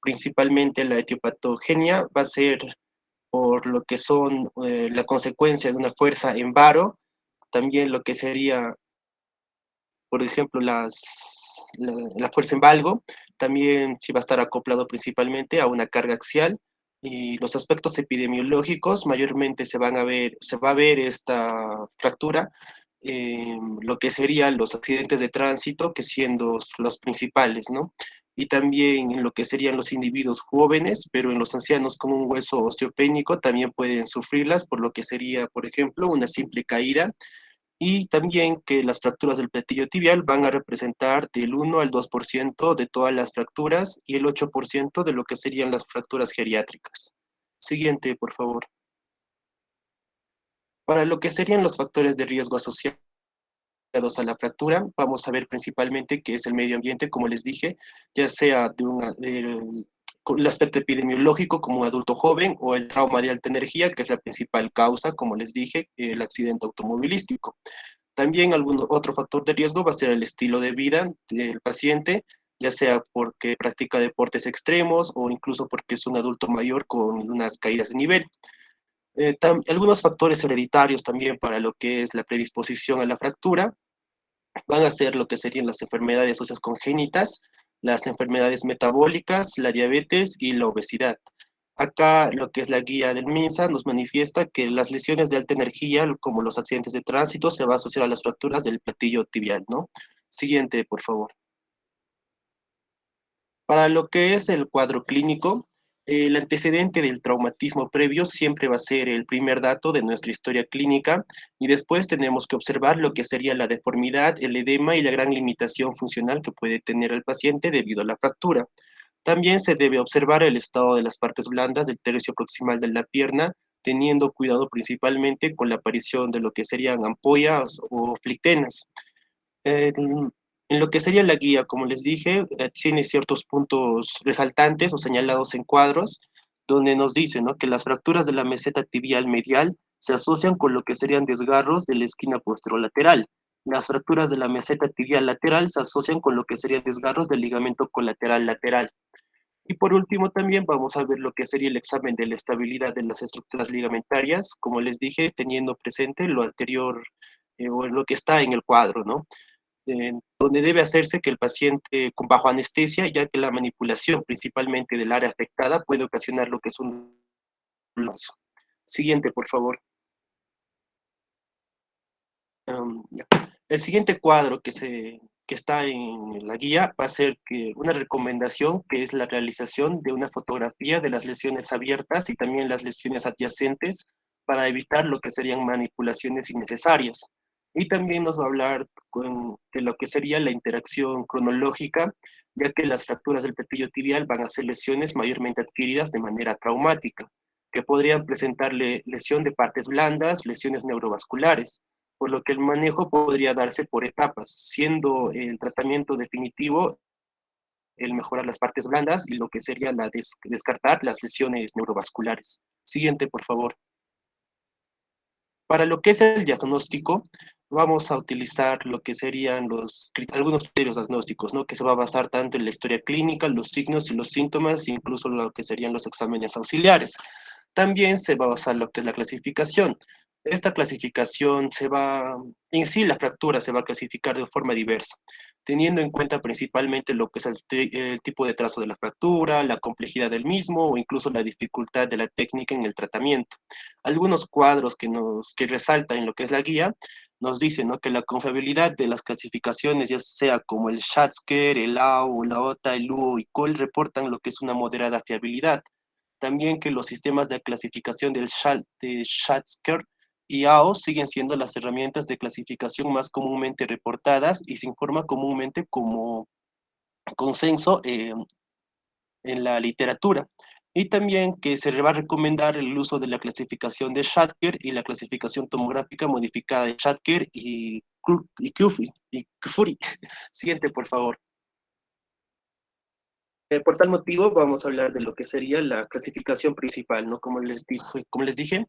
principalmente la etiopatogenia va a ser por lo que son la consecuencia de una fuerza en varo, también lo que sería, por ejemplo, la fuerza en valgo, también sí va a estar acoplado principalmente a una carga axial, y los aspectos epidemiológicos mayormente se va a ver esta fractura en lo que serían los accidentes de tránsito, que siendo los principales, ¿no? Y también en lo que serían los individuos jóvenes, pero en los ancianos con un hueso osteopénico también pueden sufrirlas, por lo que sería, por ejemplo, una simple caída, y también que las fracturas del platillo tibial van a representar del 1 al 2% de todas las fracturas y el 8% de lo que serían las fracturas geriátricas. Siguiente, por favor. Para lo que serían los factores de riesgo asociados a la fractura, vamos a ver principalmente que es el medio ambiente, como les dije, ya sea el aspecto epidemiológico como un adulto joven o el trauma de alta energía, que es la principal causa, como les dije, el accidente automovilístico. También algún otro factor de riesgo va a ser el estilo de vida del paciente, ya sea porque practica deportes extremos o incluso porque es un adulto mayor con unas caídas de nivel. Algunos factores hereditarios también para lo que es la predisposición a la fractura van a ser lo que serían las enfermedades óseas congénitas, las enfermedades metabólicas, la diabetes y la obesidad. Acá lo que es la guía del MINSA nos manifiesta que las lesiones de alta energía, como los accidentes de tránsito, se va a asociar a las fracturas del platillo tibial, ¿no? Siguiente, por favor. Para lo que es el cuadro clínico, el antecedente del traumatismo previo siempre va a ser el primer dato de nuestra historia clínica, y después tenemos que observar lo que sería la deformidad, el edema y la gran limitación funcional que puede tener el paciente debido a la fractura. También se debe observar el estado de las partes blandas del tercio proximal de la pierna, teniendo cuidado principalmente con la aparición de lo que serían ampollas o flictenas. En lo que sería la guía, como les dije, tiene ciertos puntos resaltantes o señalados en cuadros, donde nos dice, ¿no?, que las fracturas de la meseta tibial medial se asocian con lo que serían desgarros de la esquina posterolateral. Las fracturas de la meseta tibial lateral se asocian con lo que serían desgarros del ligamento colateral lateral. Y por último también vamos a ver lo que sería el examen de la estabilidad de las estructuras ligamentarias, como les dije, teniendo presente lo anterior o lo que está en el cuadro, ¿no? Donde debe hacerse que el paciente con bajo anestesia, ya que la manipulación principalmente del área afectada puede ocasionar lo que es un lazo. Siguiente, por favor. Ya. El siguiente cuadro que está en la guía va a ser una recomendación, que es la realización de una fotografía de las lesiones abiertas y también las lesiones adyacentes para evitar lo que serían manipulaciones innecesarias. Y también nos va a hablar de lo que sería la interacción cronológica, ya que las fracturas del platillo tibial van a ser lesiones mayormente adquiridas de manera traumática, que podrían presentarle lesión de partes blandas, lesiones neurovasculares, por lo que el manejo podría darse por etapas, siendo el tratamiento definitivo el mejorar las partes blandas y lo que sería descartar las lesiones neurovasculares. Siguiente, por favor. Para lo que es el diagnóstico, vamos a utilizar lo que serían algunos criterios diagnósticos, ¿no? Que se va a basar tanto en la historia clínica, los signos y los síntomas, incluso lo que serían los exámenes auxiliares. También se va a basar lo que es la clasificación. Esta clasificación en sí la fractura se va a clasificar de forma diversa, teniendo en cuenta principalmente lo que es el tipo de trazo de la fractura, la complejidad del mismo o incluso la dificultad de la técnica en el tratamiento. Algunos cuadros que resaltan en lo que es la guía nos dicen, ¿no? Que la confiabilidad de las clasificaciones, ya sea como el Schatzker, el AU, la OTA, el UO y COL, reportan lo que es una moderada fiabilidad. También que los sistemas de clasificación de Schatzker y AO siguen siendo las herramientas de clasificación más comúnmente reportadas y se informa comúnmente como consenso en la literatura. Y también que se va a recomendar el uso de la clasificación de Schatzker y la clasificación tomográfica modificada de Schatzker y Kufuri. Siguiente, por favor. Por tal motivo, vamos a hablar de lo que sería la clasificación principal, ¿no? Como les dije,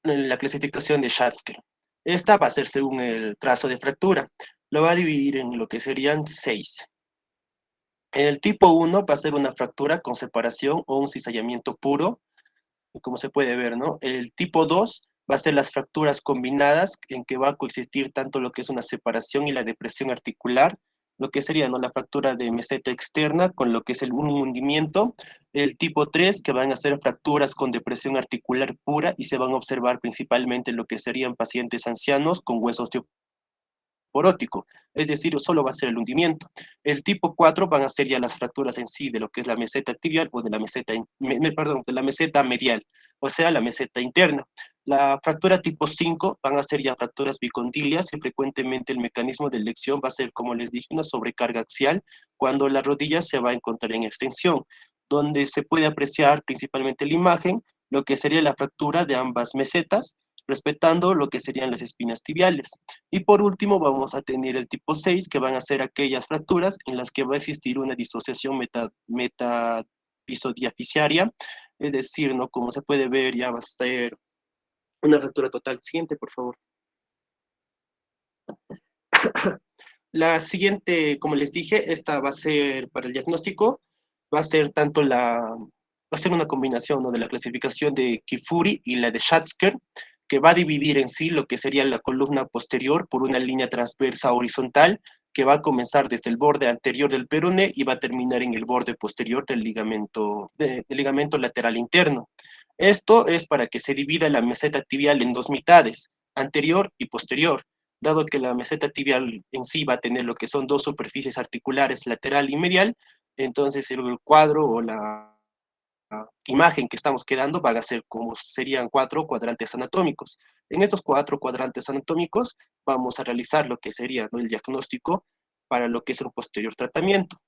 la clasificación de Schatzker. Esta va a ser según el trazo de fractura. Lo va a dividir en lo que serían 6. El tipo 1 va a ser una fractura con separación o un cizallamiento puro, como se puede ver, ¿no? El tipo 2 va a ser las fracturas combinadas, en que va a coexistir tanto lo que es una separación y la depresión articular, lo que sería, ¿no? La fractura de meseta externa con lo que es un hundimiento. El tipo 3, que van a ser fracturas con depresión articular pura y se van a observar principalmente lo que serían pacientes ancianos con hueso porótico, es decir, solo va a ser el hundimiento. El tipo 4 van a ser ya las fracturas en sí de lo que es la meseta tibial o de la meseta, de la meseta medial, o sea, la meseta interna. La fractura tipo 5 van a ser ya fracturas bicondilias y frecuentemente el mecanismo de elección va a ser, como les dije, una sobrecarga axial cuando la rodilla se va a encontrar en extensión, donde se puede apreciar principalmente la imagen, lo que sería la fractura de ambas mesetas, respetando lo que serían las espinas tibiales. Y por último vamos a tener el tipo 6, que van a ser aquellas fracturas en las que va a existir una disociación metapisodiaficiaria, es decir, ¿no? Como se puede ver, ya va a ser una fractura total. Siguiente, por favor. La siguiente, como les dije, esta va a ser para el diagnóstico, va a ser una combinación, ¿no? De la clasificación de Kifuri y la de Schatzker, que va a dividir en sí lo que sería la columna posterior por una línea transversa horizontal que va a comenzar desde el borde anterior del peroné y va a terminar en el borde posterior del ligamento lateral interno. Esto es para que se divida la meseta tibial en dos mitades, anterior y posterior, dado que la meseta tibial en sí va a tener lo que son dos superficies articulares, lateral y medial. Entonces el cuadro o la imagen que estamos quedando va a ser como serían 4 cuadrantes anatómicos. En estos 4 cuadrantes anatómicos vamos a realizar lo que sería, ¿no? El diagnóstico para lo que es un posterior tratamiento.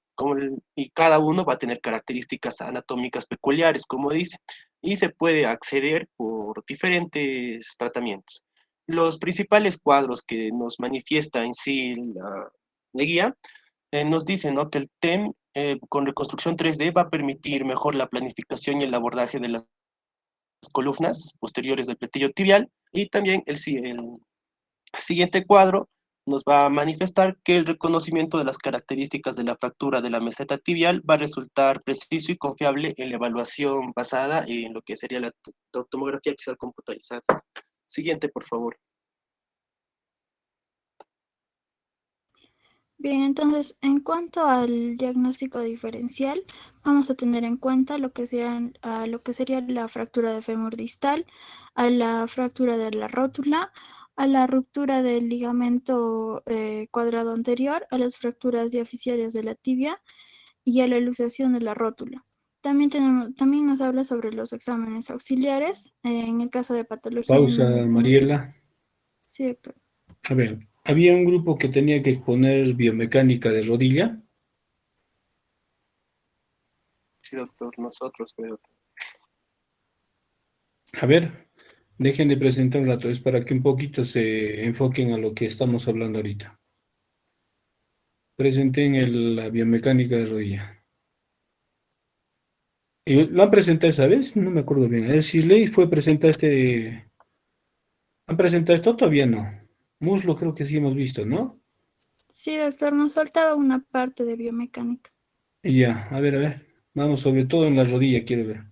Y cada uno va a tener características anatómicas peculiares, como dice, y se puede acceder por diferentes tratamientos. Los principales cuadros que nos manifiesta en sí la guía nos dicen, ¿no? Que el TEM con reconstrucción 3D va a permitir mejor la planificación y el abordaje de las columnas posteriores del pletillo tibial, y también el siguiente cuadro nos va a manifestar que el reconocimiento de las características de la fractura de la meseta tibial va a resultar preciso y confiable en la evaluación basada en lo que sería la tomografía axial computarizada. Siguiente, por favor. Bien, entonces, en cuanto al diagnóstico diferencial, vamos a tener en cuenta lo que sería la fractura de fémur distal, a la fractura de la rótula, a la ruptura del ligamento cuadrado anterior, a las fracturas diaficiarias de la tibia y a la luxación de la rótula. También nos habla sobre los exámenes auxiliares, en el caso de patología. Pausa, Mariela. Sí, doctor. A ver, había un grupo que tenía que exponer biomecánica de rodilla. Sí, doctor, nosotros creo. A ver, dejen de presentar un rato, es para que un poquito se enfoquen a lo que estamos hablando ahorita. Presenten la biomecánica de rodilla. ¿Y lo han presentado esa vez? No me acuerdo bien. ¿El Shisley fue presentado ¿Han presentado esto? Todavía no. Muslo creo que sí hemos visto, ¿no? Sí, doctor, nos faltaba una parte de biomecánica. Y ya, a ver, a ver. Vamos, sobre todo en la rodilla, quiero ver.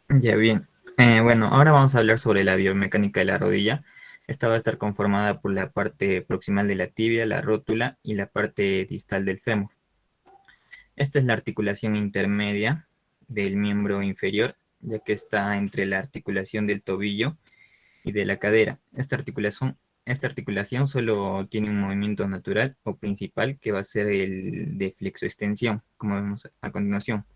Ya bien. Bueno, ahora vamos a hablar sobre la biomecánica de la rodilla. Esta va a estar conformada por la parte proximal de la tibia, la rótula y la parte distal del fémur. Esta es la articulación intermedia del miembro inferior, ya que está entre la articulación del tobillo y de la cadera. Esta articulación solo tiene un movimiento natural o principal que va a ser el de flexoextensión, como vemos a continuación.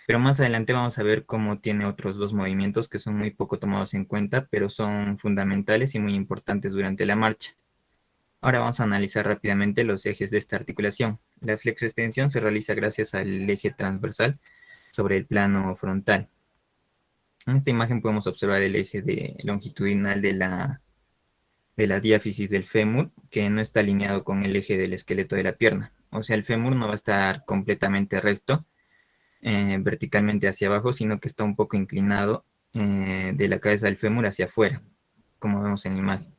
Pero más adelante vamos a ver cómo tiene otros dos movimientos que son muy poco tomados en cuenta, pero son fundamentales y muy importantes durante la marcha. Ahora vamos a analizar rápidamente los ejes de esta articulación. La flexoextensión se realiza gracias al eje transversal sobre el plano frontal. En esta imagen podemos observar el eje longitudinal de la diáfisis del fémur, que no está alineado con el eje del esqueleto de la pierna. O sea, el fémur no va a estar completamente recto, verticalmente hacia abajo, sino que está un poco inclinado de la cabeza del fémur hacia afuera, como vemos en la imagen.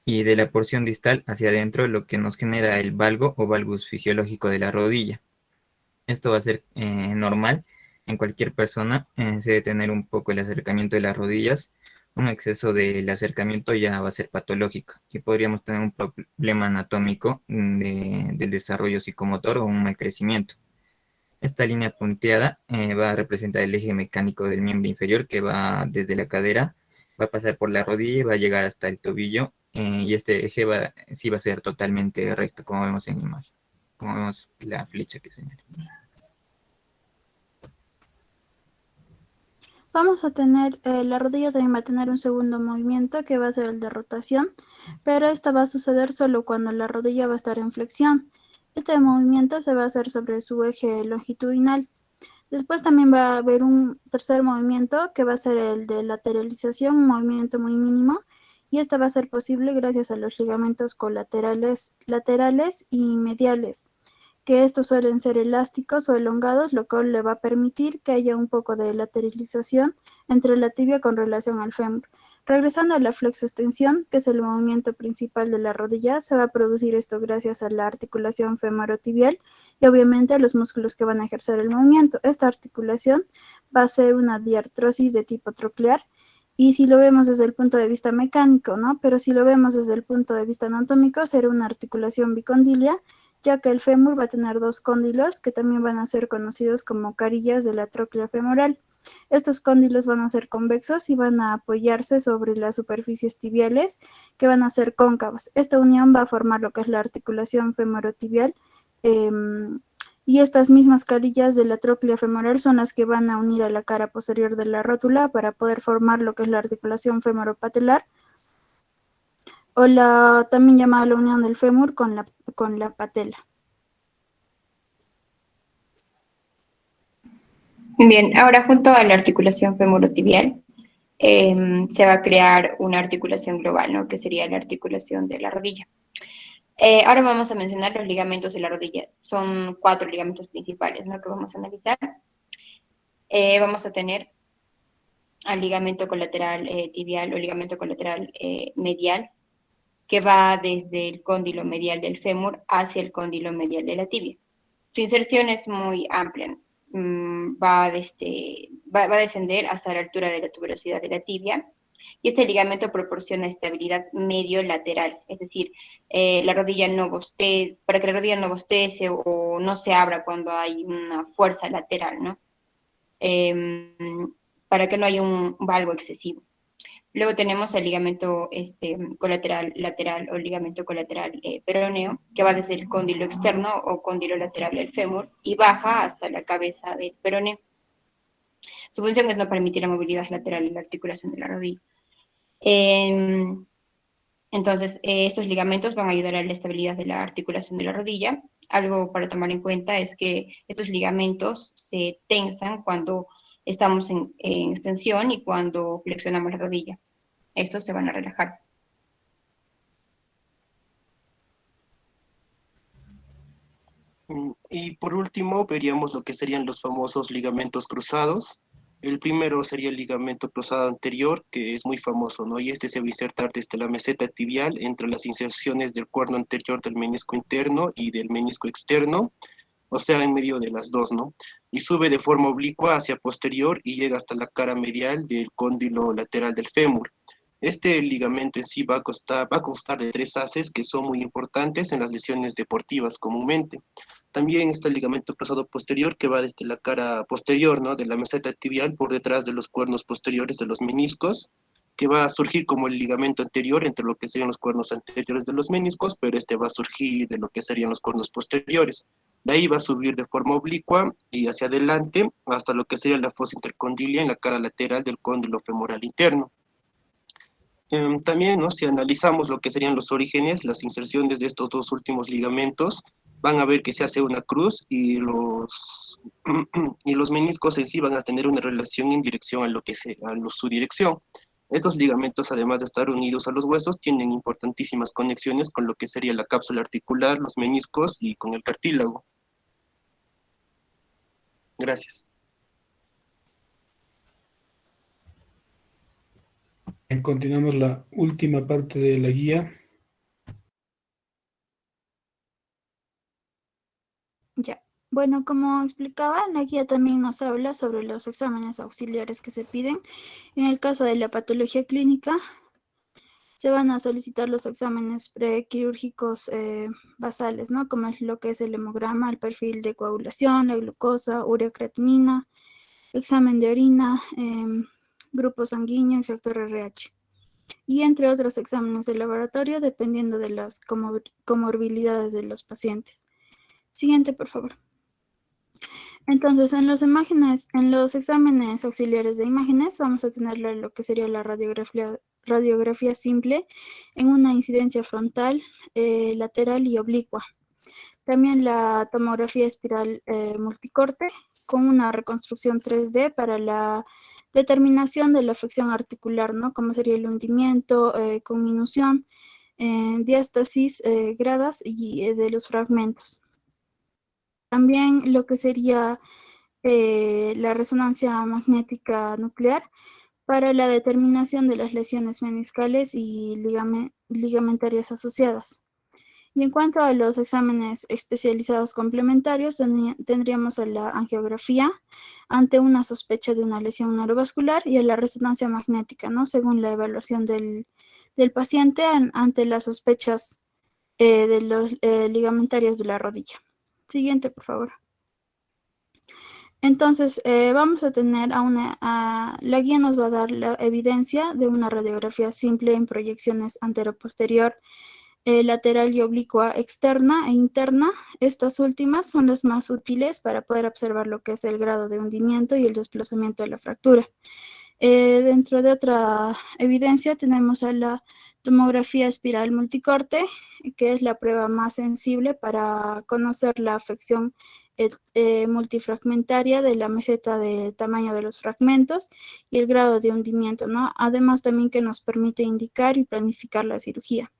Y de la porción distal hacia adentro, lo que nos genera el valgo o valgus fisiológico de la rodilla. Esto va a ser normal en cualquier persona. Se debe tener un poco el acercamiento de las rodillas. Un exceso del acercamiento ya va a ser patológico y podríamos tener un problema anatómico del desarrollo psicomotor o un mal crecimiento. Esta línea punteada va a representar el eje mecánico del miembro inferior que va desde la cadera, va a pasar por la rodilla y va a llegar hasta el tobillo. Y este eje sí va a ser totalmente recto, como vemos en la imagen, como vemos la flecha que señala. Vamos a tener, la rodilla también va a tener un segundo movimiento que va a ser el de rotación, pero esta va a suceder solo cuando la rodilla va a estar en flexión. Este movimiento se va a hacer sobre su eje longitudinal. Después también va a haber un tercer movimiento que va a ser el de lateralización, un movimiento muy mínimo, y esto va a ser posible gracias a los ligamentos colaterales, laterales y mediales, que estos suelen ser elásticos o elongados, lo cual le va a permitir que haya un poco de lateralización entre la tibia con relación al fémur. Regresando a la flexoextensión, que es el movimiento principal de la rodilla, se va a producir esto gracias a la articulación femorotibial y obviamente a los músculos que van a ejercer el movimiento. Esta articulación va a ser una diartrosis de tipo troclear, y si lo vemos desde el punto de vista mecánico, ¿no? Pero si lo vemos desde el punto de vista anatómico, será una articulación bicondilia, ya que el fémur va a tener dos cóndilos que también van a ser conocidos como carillas de la tróclea femoral. Estos cóndilos van a ser convexos y van a apoyarse sobre las superficies tibiales que van a ser cóncavas. Esta unión va a formar lo que es la articulación femorotibial, y estas mismas carillas de la tróclea femoral son las que van a unir a la cara posterior de la rótula para poder formar lo que es la articulación femoropatelar, o también llamada la unión del fémur con la patela. Bien, ahora junto a la articulación femorotibial se va a crear una articulación global, ¿no? Que sería la articulación de la rodilla. Ahora vamos a mencionar los ligamentos de la rodilla. Son 4 ligamentos principales, ¿no? Que vamos a analizar. Vamos a tener al ligamento colateral tibial o ligamento colateral medial, que va desde el cóndilo medial del fémur hacia el cóndilo medial de la tibia. Su inserción es muy amplia. Va a descender hasta la altura de la tuberosidad de la tibia, y este ligamento proporciona estabilidad medio-lateral, es decir, la rodilla para que la rodilla no bostece o no se abra cuando hay una fuerza lateral, ¿no? Para que no haya un valgo excesivo. Luego tenemos el ligamento colateral lateral o ligamento colateral peroneo, que va desde el cóndilo externo o cóndilo lateral del fémur y baja hasta la cabeza del peroneo. Su función es no permitir la movilidad lateral en la articulación de la rodilla. Entonces, estos ligamentos van a ayudar a la estabilidad de la articulación de la rodilla. Algo para tomar en cuenta es que estos ligamentos se tensan cuando estamos en extensión y cuando flexionamos la rodilla. Estos se van a relajar. Y por último, veríamos lo que serían los famosos ligamentos cruzados. El primero sería el ligamento cruzado anterior, que es muy famoso, ¿no? Y este se va a insertar desde la meseta tibial entre las inserciones del cuerno anterior del menisco interno y del menisco externo, o sea, en medio de las dos, ¿no? Y sube de forma oblicua hacia posterior y llega hasta la cara medial del cóndilo lateral del fémur. Este ligamento en sí va a constar de 3 haces que son muy importantes en las lesiones deportivas comúnmente. También está el ligamento cruzado posterior que va desde la cara posterior, ¿no? De la meseta tibial por detrás de los cuernos posteriores de los meniscos, que va a surgir como el ligamento anterior entre lo que serían los cuernos anteriores de los meniscos, pero este va a surgir de lo que serían los cuernos posteriores. De ahí va a subir de forma oblicua y hacia adelante hasta lo que sería la fosa intercondilia en la cara lateral del cóndilo femoral interno. También, ¿no? Si analizamos lo que serían los orígenes, las inserciones de estos dos últimos ligamentos, van a ver que se hace una cruz y y los meniscos en sí van a tener una relación en dirección a su dirección. Estos ligamentos, además de estar unidos a los huesos, tienen importantísimas conexiones con lo que sería la cápsula articular, los meniscos y con el cartílago. Gracias. Continuamos la última parte de la guía. Ya. Bueno, como explicaba, la guía también nos habla sobre los exámenes auxiliares que se piden. En el caso de la patología clínica, se van a solicitar los exámenes prequirúrgicos basales, ¿no? Como es lo que es el hemograma, el perfil de coagulación, la glucosa, ureacreatinina, examen de orina, grupo sanguíneo y factor RH. Y entre otros exámenes de laboratorio, dependiendo de las comorbilidades de los pacientes. Siguiente, por favor. Entonces, en los exámenes auxiliares de imágenes, vamos a tener lo que sería la radiografía simple en una incidencia frontal, lateral y oblicua. También la tomografía espiral multicorte con una reconstrucción 3D para la determinación de la afección articular, ¿no? Como sería el hundimiento, conminución, diástasis, gradas y de los fragmentos. También lo que sería la resonancia magnética nuclear para la determinación de las lesiones meniscales y ligamentarias asociadas. Y en cuanto a los exámenes especializados complementarios, tendríamos a la angiografía ante una sospecha de una lesión neurovascular y a la resonancia magnética, ¿no? Según la evaluación del paciente ante las sospechas de los ligamentarios de la rodilla. Siguiente, por favor. Entonces, vamos a tener la guía nos va a dar la evidencia de una radiografía simple en proyecciones antero-posterior, lateral y oblicua externa e interna. Estas últimas son las más útiles para poder observar lo que es el grado de hundimiento y el desplazamiento de la fractura. Dentro de otra evidencia tenemos a la tomografía espiral multicorte, que es la prueba más sensible para conocer la afección multifragmentaria de la meseta de tamaño de los fragmentos y el grado de hundimiento, ¿no? Además también que nos permite indicar y planificar la cirugía.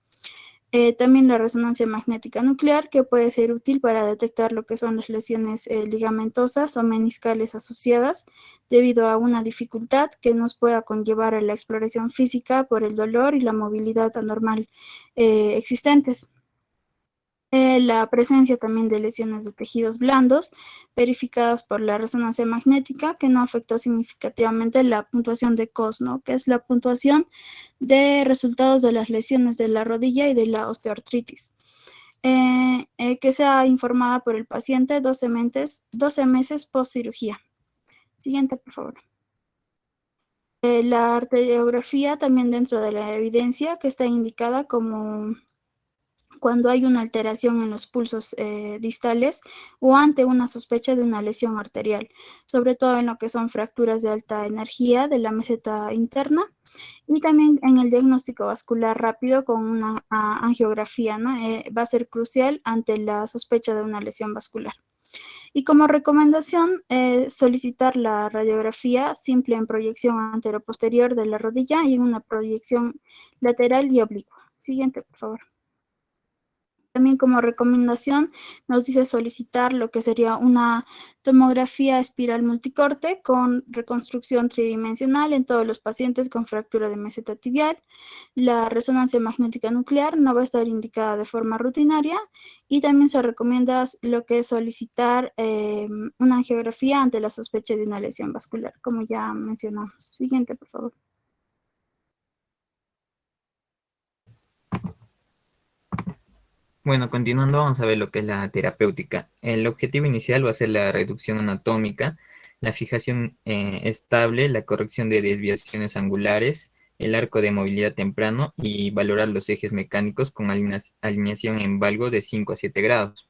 También la resonancia magnética nuclear, que puede ser útil para detectar lo que son las lesiones ligamentosas o meniscales asociadas debido a una dificultad que nos pueda conllevar a la exploración física por el dolor y la movilidad anormal existentes. La presencia también de lesiones de tejidos blandos verificadas por la resonancia magnética que no afectó significativamente la puntuación de COS, ¿no? Que es la puntuación de resultados de las lesiones de la rodilla y de la osteoartritis, que sea informada por el paciente 12 meses post cirugía. Siguiente, por favor. La arteriografía también dentro de la evidencia que está indicada como cuando hay una alteración en los pulsos distales o ante una sospecha de una lesión arterial, sobre todo en lo que son fracturas de alta energía de la meseta interna y también en el diagnóstico vascular rápido con una angiografía, ¿no? Va a ser crucial ante la sospecha de una lesión vascular. Y como recomendación, solicitar la radiografía simple en proyección anteroposterior de la rodilla y en una proyección lateral y oblicua. Siguiente, por favor. También como recomendación nos dice solicitar lo que sería una tomografía espiral multicorte con reconstrucción tridimensional en todos los pacientes con fractura de meseta tibial. La resonancia magnética nuclear no va a estar indicada de forma rutinaria y también se recomienda lo que es solicitar una angiografía ante la sospecha de una lesión vascular, como ya mencionamos. Siguiente, por favor. Bueno, continuando, vamos a ver lo que es la terapéutica. El objetivo inicial va a ser la reducción anatómica, la fijación estable, la corrección de desviaciones angulares, el arco de movilidad temprano y valorar los ejes mecánicos con alineación en valgo de 5 a 7 grados.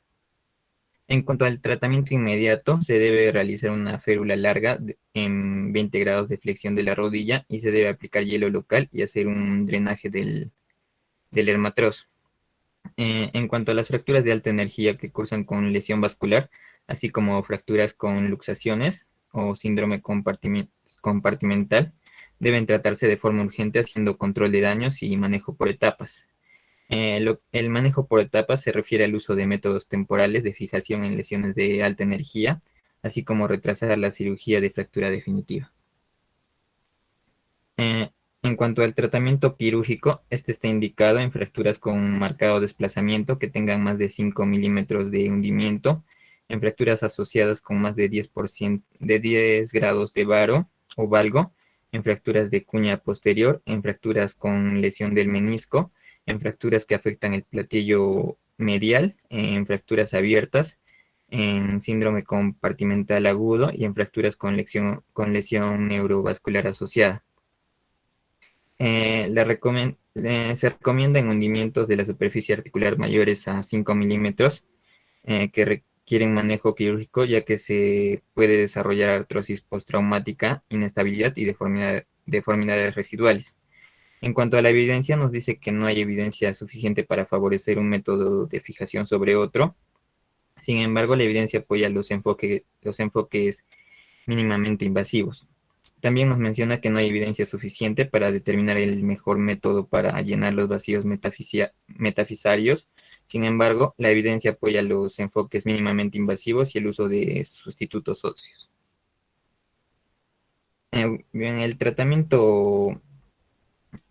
En cuanto al tratamiento inmediato, se debe realizar una férula larga en 20 grados de flexión de la rodilla y se debe aplicar hielo local y hacer un drenaje del hermatrozo. En cuanto a las fracturas de alta energía que cursan con lesión vascular, así como fracturas con luxaciones o síndrome compartimental, deben tratarse de forma urgente haciendo control de daños y manejo por etapas. El manejo por etapas se refiere al uso de métodos temporales de fijación en lesiones de alta energía, así como retrasar la cirugía de fractura definitiva. En cuanto al tratamiento quirúrgico, este está indicado en fracturas con marcado desplazamiento que tengan más de 5 milímetros de hundimiento, en fracturas asociadas con más de 10 grados de varo o valgo, en fracturas de cuña posterior, en fracturas con lesión del menisco, en fracturas que afectan el platillo medial, en fracturas abiertas, en síndrome compartimental agudo y en fracturas con lesión neurovascular asociada. Se recomienda en hundimientos de la superficie articular mayores a 5 milímetros que requieren manejo quirúrgico, ya que se puede desarrollar artrosis postraumática, inestabilidad y deformidades residuales. En cuanto a la evidencia, nos dice que no hay evidencia suficiente para favorecer un método de fijación sobre otro. Sin embargo, la evidencia apoya los enfoques mínimamente invasivos. También nos menciona que no hay evidencia suficiente para determinar el mejor método para llenar los vacíos metafisarios. Sin embargo, la evidencia apoya los enfoques mínimamente invasivos y el uso de sustitutos óseos. Bien, el tratamiento.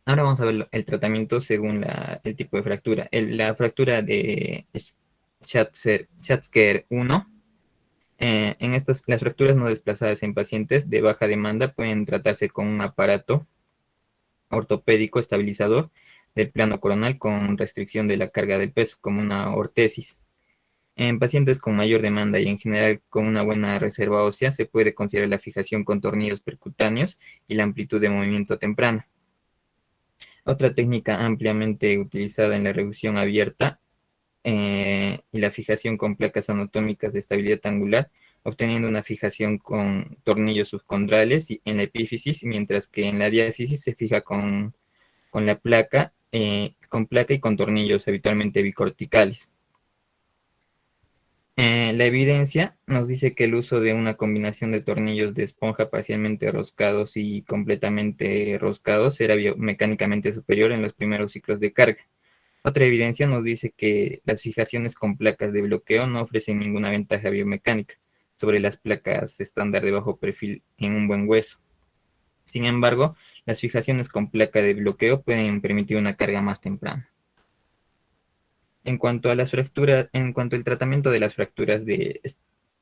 Ahora vamos a ver el tratamiento según el tipo de fractura. La fractura de Schatzker 1. Las fracturas no desplazadas en pacientes de baja demanda pueden tratarse con un aparato ortopédico estabilizador del plano coronal con restricción de la carga del peso, como una ortesis. En pacientes con mayor demanda y en general con una buena reserva ósea, se puede considerar la fijación con tornillos percutáneos y la amplitud de movimiento temprana. Otra técnica ampliamente utilizada en la reducción abierta y la fijación con placas anatómicas de estabilidad angular, obteniendo una fijación con tornillos subcondrales en la epífisis, mientras que en la diáfisis se fija con placa y con tornillos habitualmente bicorticales. La evidencia nos dice que el uso de una combinación de tornillos de esponja parcialmente roscados y completamente roscados era biomecánicamente superior en los primeros ciclos de carga. Otra evidencia nos dice que las fijaciones con placas de bloqueo no ofrecen ninguna ventaja biomecánica sobre las placas estándar de bajo perfil en un buen hueso. Sin embargo, las fijaciones con placa de bloqueo pueden permitir una carga más temprana. En cuanto al tratamiento de las fracturas de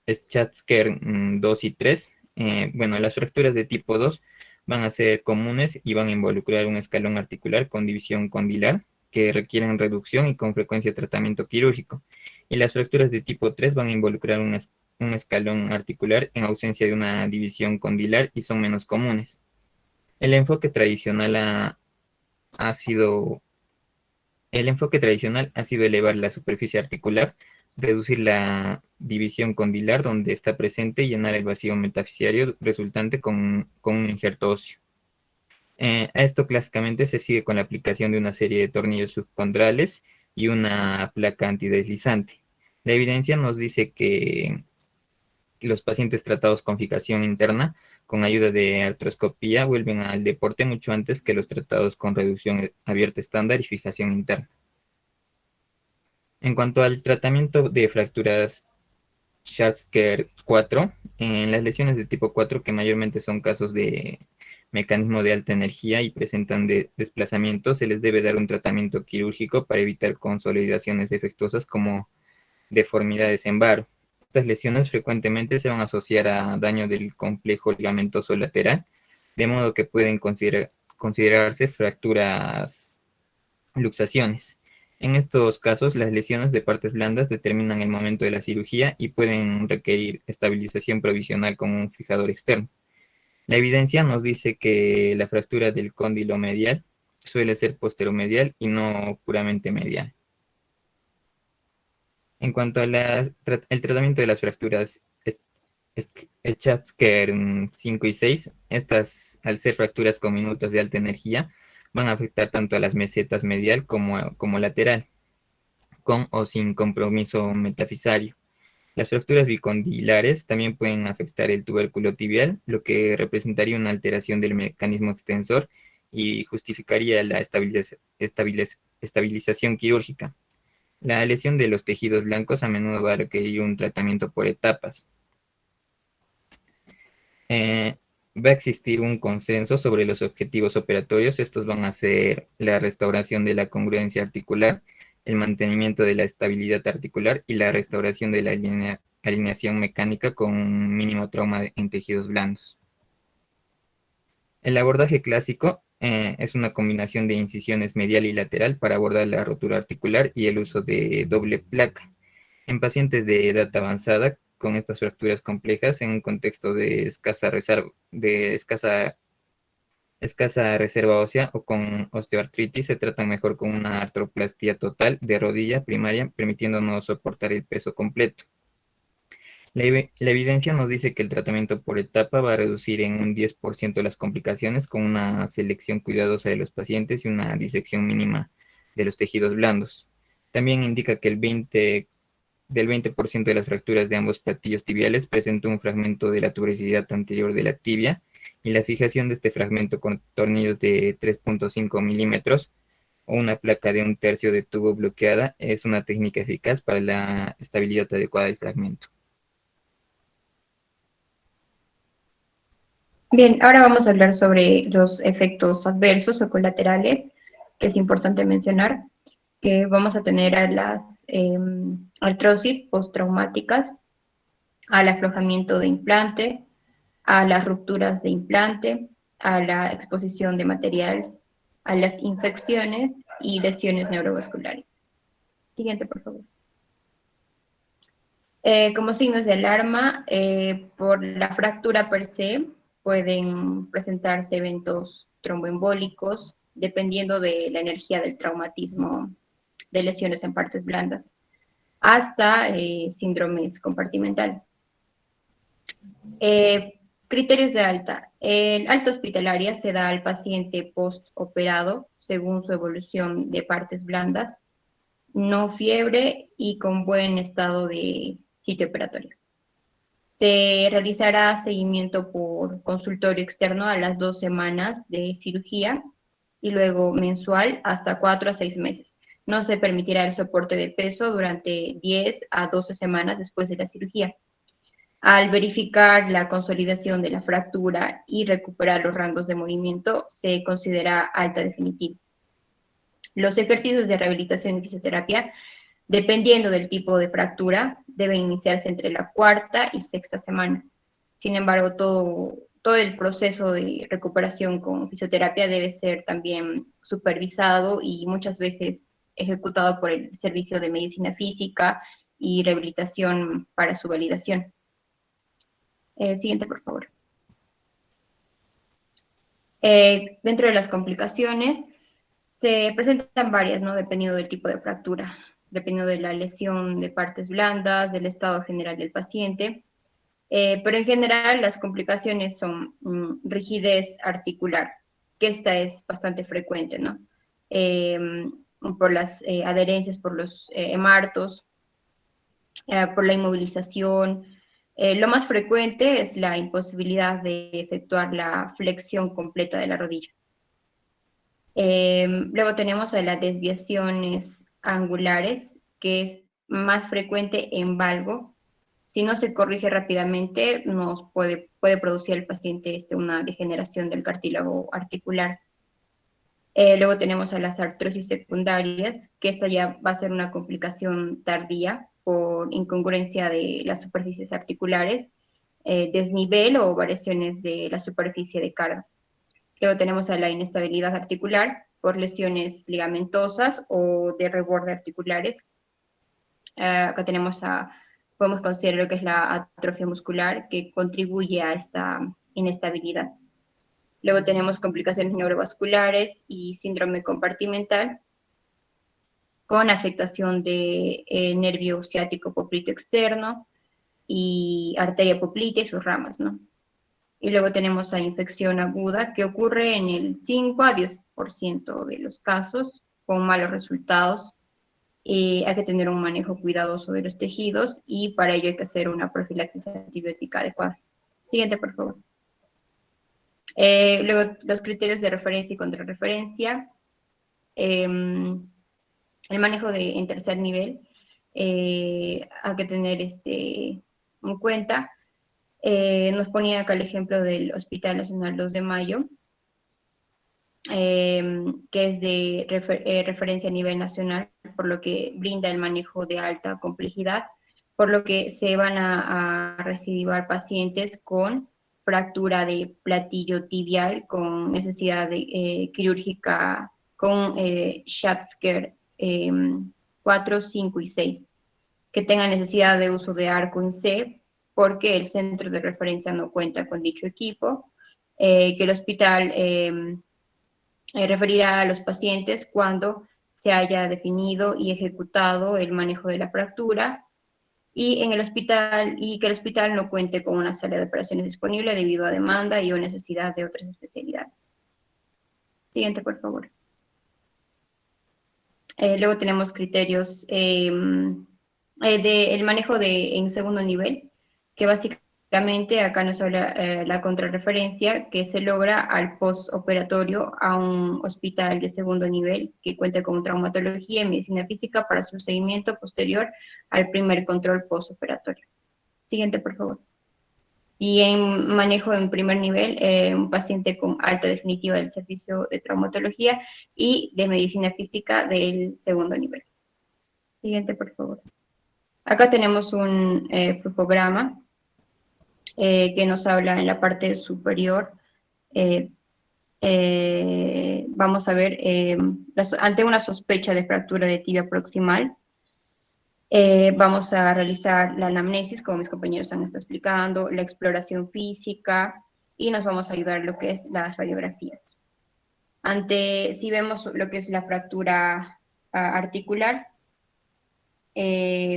Schatzker 2 y 3, las fracturas de tipo 2 van a ser comunes y van a involucrar un escalón articular con división condilar, que requieren reducción y con frecuencia tratamiento quirúrgico. Y las fracturas de tipo 3 van a involucrar un escalón articular en ausencia de una división condilar y son menos comunes. El enfoque tradicional ha sido elevar la superficie articular, reducir la división condilar donde está presente y llenar el vacío metafisiario resultante con un injerto óseo. A esto clásicamente se sigue con la aplicación de una serie de tornillos subcondrales y una placa antideslizante. La evidencia nos dice que los pacientes tratados con fijación interna con ayuda de artroscopía vuelven al deporte mucho antes que los tratados con reducción abierta estándar y fijación interna. En cuanto al tratamiento de fracturas Schatzker 4, en las lesiones de tipo 4, que mayormente son casos de mecanismo de alta energía y presentan desplazamiento, se les debe dar un tratamiento quirúrgico para evitar consolidaciones defectuosas como deformidades en varo. Estas lesiones frecuentemente se van a asociar a daño del complejo ligamentoso lateral, de modo que pueden considerarse fracturas luxaciones. En estos casos, las lesiones de partes blandas determinan el momento de la cirugía y pueden requerir estabilización provisional con un fijador externo. La evidencia nos dice que la fractura del cóndilo medial suele ser posteromedial y no puramente medial. En cuanto al tratamiento de las fracturas Schatzker 5 y 6, estas, al ser fracturas con minutos de alta energía, van a afectar tanto a las mesetas medial como lateral, con o sin compromiso metafisario. Las fracturas bicondilares también pueden afectar el tubérculo tibial, lo que representaría una alteración del mecanismo extensor y justificaría la estabilización quirúrgica. La lesión de los tejidos blancos a menudo va a requerir un tratamiento por etapas. Va a existir un consenso sobre los objetivos operatorios. Estos van a ser la restauración de la congruencia articular, el mantenimiento de la estabilidad articular y la restauración de la alineación mecánica con un mínimo trauma en tejidos blandos. El abordaje clásico es una combinación de incisiones medial y lateral para abordar la rotura articular y el uso de doble placa. En pacientes de edad avanzada, con estas fracturas complejas, en un contexto de escasa reserva ósea o con osteoartritis, se tratan mejor con una artroplastia total de rodilla primaria, permitiéndonos soportar el peso completo. La evidencia nos dice que el tratamiento por etapa va a reducir en un 10% las complicaciones con una selección cuidadosa de los pacientes y una disección mínima de los tejidos blandos. También indica que del 20% de las fracturas de ambos platillos tibiales presenta un fragmento de la tuberosidad anterior de la tibia y la fijación de este fragmento con tornillos de 3.5 milímetros o una placa de 1/3 de tubo bloqueada es una técnica eficaz para la estabilidad adecuada del fragmento. Bien, ahora vamos a hablar sobre los efectos adversos o colaterales, que es importante mencionar, que vamos a tener a las artrosis postraumáticas, al aflojamiento de implante, a las rupturas de implante, a la exposición de material, a las infecciones y lesiones neurovasculares. Siguiente, por favor. Como signos de alarma, por la fractura per se, pueden presentarse eventos tromboembólicos, dependiendo de la energía del traumatismo de lesiones en partes blandas, hasta síndromes compartimentales. Criterios de alta. El alta hospitalaria se da al paciente postoperado según su evolución de partes blandas, no fiebre y con buen estado de sitio operatorio. Se realizará seguimiento por consultorio externo a las 2 semanas de cirugía y luego mensual hasta 4 a 6 meses. No se permitirá el soporte de peso durante 10 a 12 semanas después de la cirugía. Al verificar la consolidación de la fractura y recuperar los rangos de movimiento, se considera alta definitiva. Los ejercicios de rehabilitación y fisioterapia, dependiendo del tipo de fractura, deben iniciarse entre la 4ª y 6ª semana. Sin embargo, todo el proceso de recuperación con fisioterapia debe ser también supervisado y muchas veces ejecutado por el Servicio de Medicina Física y Rehabilitación para su validación. Siguiente, por favor. Dentro de las complicaciones, se presentan varias, ¿no? Dependiendo del tipo de fractura, dependiendo de la lesión de partes blandas, del estado general del paciente. Pero en general, las complicaciones son rigidez articular, que esta es bastante frecuente, ¿no? Por las adherencias, por los hemartos, por la inmovilización. Lo más frecuente es la imposibilidad de efectuar la flexión completa de la rodilla. Luego tenemos a las desviaciones angulares, que es más frecuente en valgo. Si no se corrige rápidamente, nos puede producir al paciente una degeneración del cartílago articular. Luego tenemos a las artrosis secundarias, que esta ya va a ser una complicación tardía por incongruencia de las superficies articulares, desnivel o variaciones de la superficie de carga. Luego tenemos a la inestabilidad articular por lesiones ligamentosas o de reborde articulares. Acá podemos considerar lo que es la atrofia muscular, que contribuye a esta inestabilidad. Luego tenemos complicaciones neurovasculares y síndrome compartimental, con afectación de nervio ciático popliteo externo y arteria poplitea y sus ramas, ¿no? Y luego tenemos a infección aguda, que ocurre en el 5 a 10% de los casos, con malos resultados. Hay que tener un manejo cuidadoso de los tejidos y para ello hay que hacer una profilaxis antibiótica adecuada. Siguiente, por favor. Luego, los criterios de referencia y contrarreferencia. El manejo en tercer nivel, hay que tener en cuenta. Nos ponía acá el ejemplo del Hospital Nacional 2 de Mayo, que es de referencia a nivel nacional, por lo que brinda el manejo de alta complejidad, por lo que se van a recidivar pacientes con fractura de platillo tibial, con necesidad de quirúrgica, con Schatzker 4, 5 y 6, que tengan necesidad de uso de arco en C, porque el centro de referencia no cuenta con dicho equipo, que el hospital referirá a los pacientes cuando se haya definido y ejecutado el manejo de la fractura, y que el hospital no cuente con una sala de operaciones disponible debido a demanda y o necesidad de otras especialidades. Siguiente, por favor. Luego tenemos criterios del manejo en segundo nivel, que básicamente acá nos habla la contrarreferencia que se logra al postoperatorio a un hospital de segundo nivel que cuenta con traumatología y medicina física para su seguimiento posterior al primer control postoperatorio. Siguiente, por favor. Y en manejo en primer nivel, un paciente con alta definitiva del servicio de traumatología y de medicina física del segundo nivel. Siguiente, por favor. Acá tenemos un flujograma que nos habla en la parte superior. Vamos a ver, ante una sospecha de fractura de tibia proximal, vamos a realizar la anamnesis, como mis compañeros han estado explicando, la exploración física, y nos vamos a ayudar en lo que es las radiografías. Si vemos lo que es la fractura articular,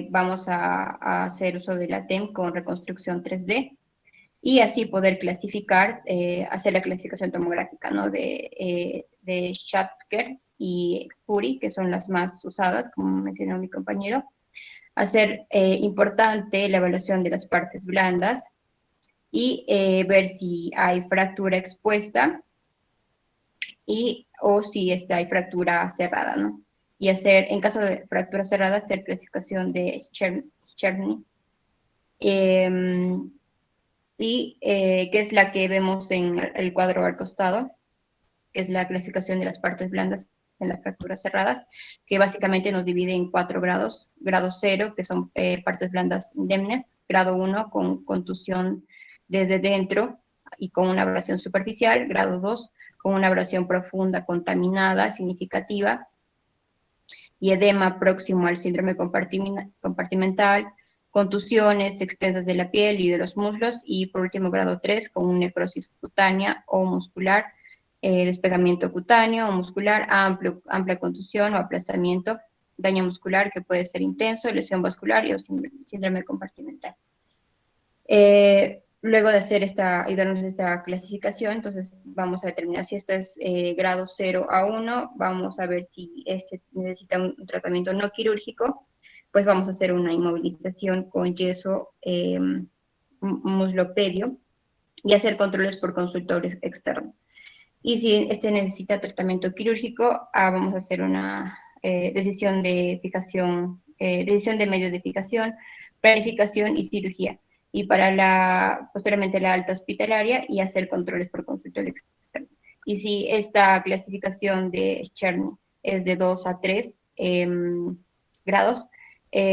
vamos a hacer uso de la TEM con reconstrucción 3D, y así poder clasificar, hacer la clasificación tomográfica, ¿no? de Schatzker y Fury, que son las más usadas, como mencionó mi compañero. Hacer importante la evaluación de las partes blandas y ver si hay fractura expuesta o si hay fractura cerrada, ¿no? Y en caso de fractura cerrada, hacer clasificación de Cherny, que es la que vemos en el cuadro al costado, que es la clasificación de las partes blandas en las fracturas cerradas, que básicamente nos divide en 4 grados. Grado 0, que son partes blandas indemnes. Grado 1, con contusión desde dentro y con una abrasión superficial. Grado 2, con una abrasión profunda, contaminada, significativa, y edema próximo al síndrome compartimental, contusiones extensas de la piel y de los muslos, y por último grado 3, con una necrosis cutánea o muscular, despegamiento cutáneo o muscular, amplia contusión o aplastamiento, daño muscular que puede ser intenso, lesión vascular y o síndrome compartimental. Luego de hacer ayudarnos esta clasificación, entonces vamos a determinar si esto es grado 0 a 1, vamos a ver si necesita un tratamiento no quirúrgico, pues vamos a hacer una inmovilización con yeso muslopedio y hacer controles por consultorio externo. Y si necesita tratamiento quirúrgico, vamos a hacer una decisión de fijación decisión de medios de fijación, planificación y cirugía. Y para posteriormente la alta hospitalaria y hacer controles por consultorio externo. Y si esta clasificación de Cherny es de 2 a 3 grados,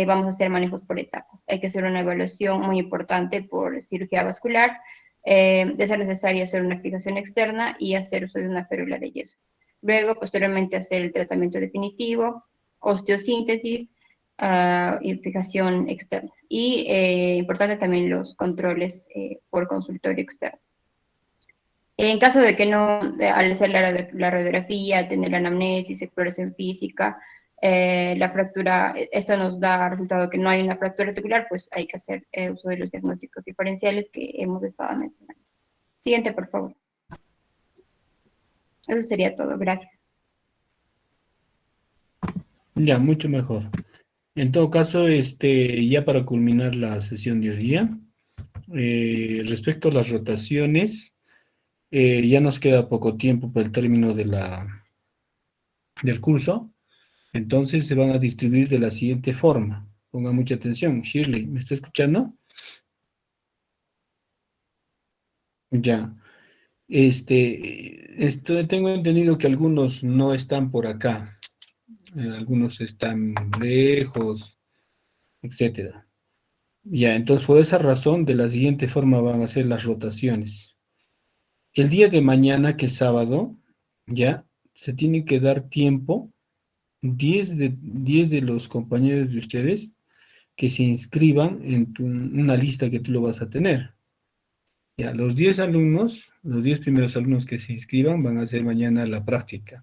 vamos a hacer manejos por etapas. Hay que hacer una evaluación muy importante por cirugía vascular, de ser necesario hacer una fijación externa y hacer uso de una férula de yeso. Luego, posteriormente, hacer el tratamiento definitivo, osteosíntesis y fijación externa. Y importante también los controles por consultorio externo. En caso de que no, al hacer la radiografía, tener la anamnesis, exploración física, la fractura, esto nos da resultado que no hay una fractura articular, pues hay que hacer uso de los diagnósticos diferenciales que hemos estado mencionando. Siguiente, por favor. Eso sería todo. Gracias. Ya, mucho mejor. En todo caso, ya para culminar la sesión de hoy día, respecto a las rotaciones, ya nos queda poco tiempo para el término del curso, entonces se van a distribuir de la siguiente forma. Ponga mucha atención. Shirley, ¿me está escuchando? Ya. Tengo entendido que algunos no están por acá, algunos están lejos, etcétera. Ya, entonces por esa razón, de la siguiente forma van a ser las rotaciones. El día de mañana, que es sábado, ya se tiene que dar tiempo, 10 de los compañeros de ustedes que se inscriban en una lista que tú lo vas a tener. Ya, los 10 alumnos, los 10 primeros alumnos que se inscriban van a hacer mañana la práctica.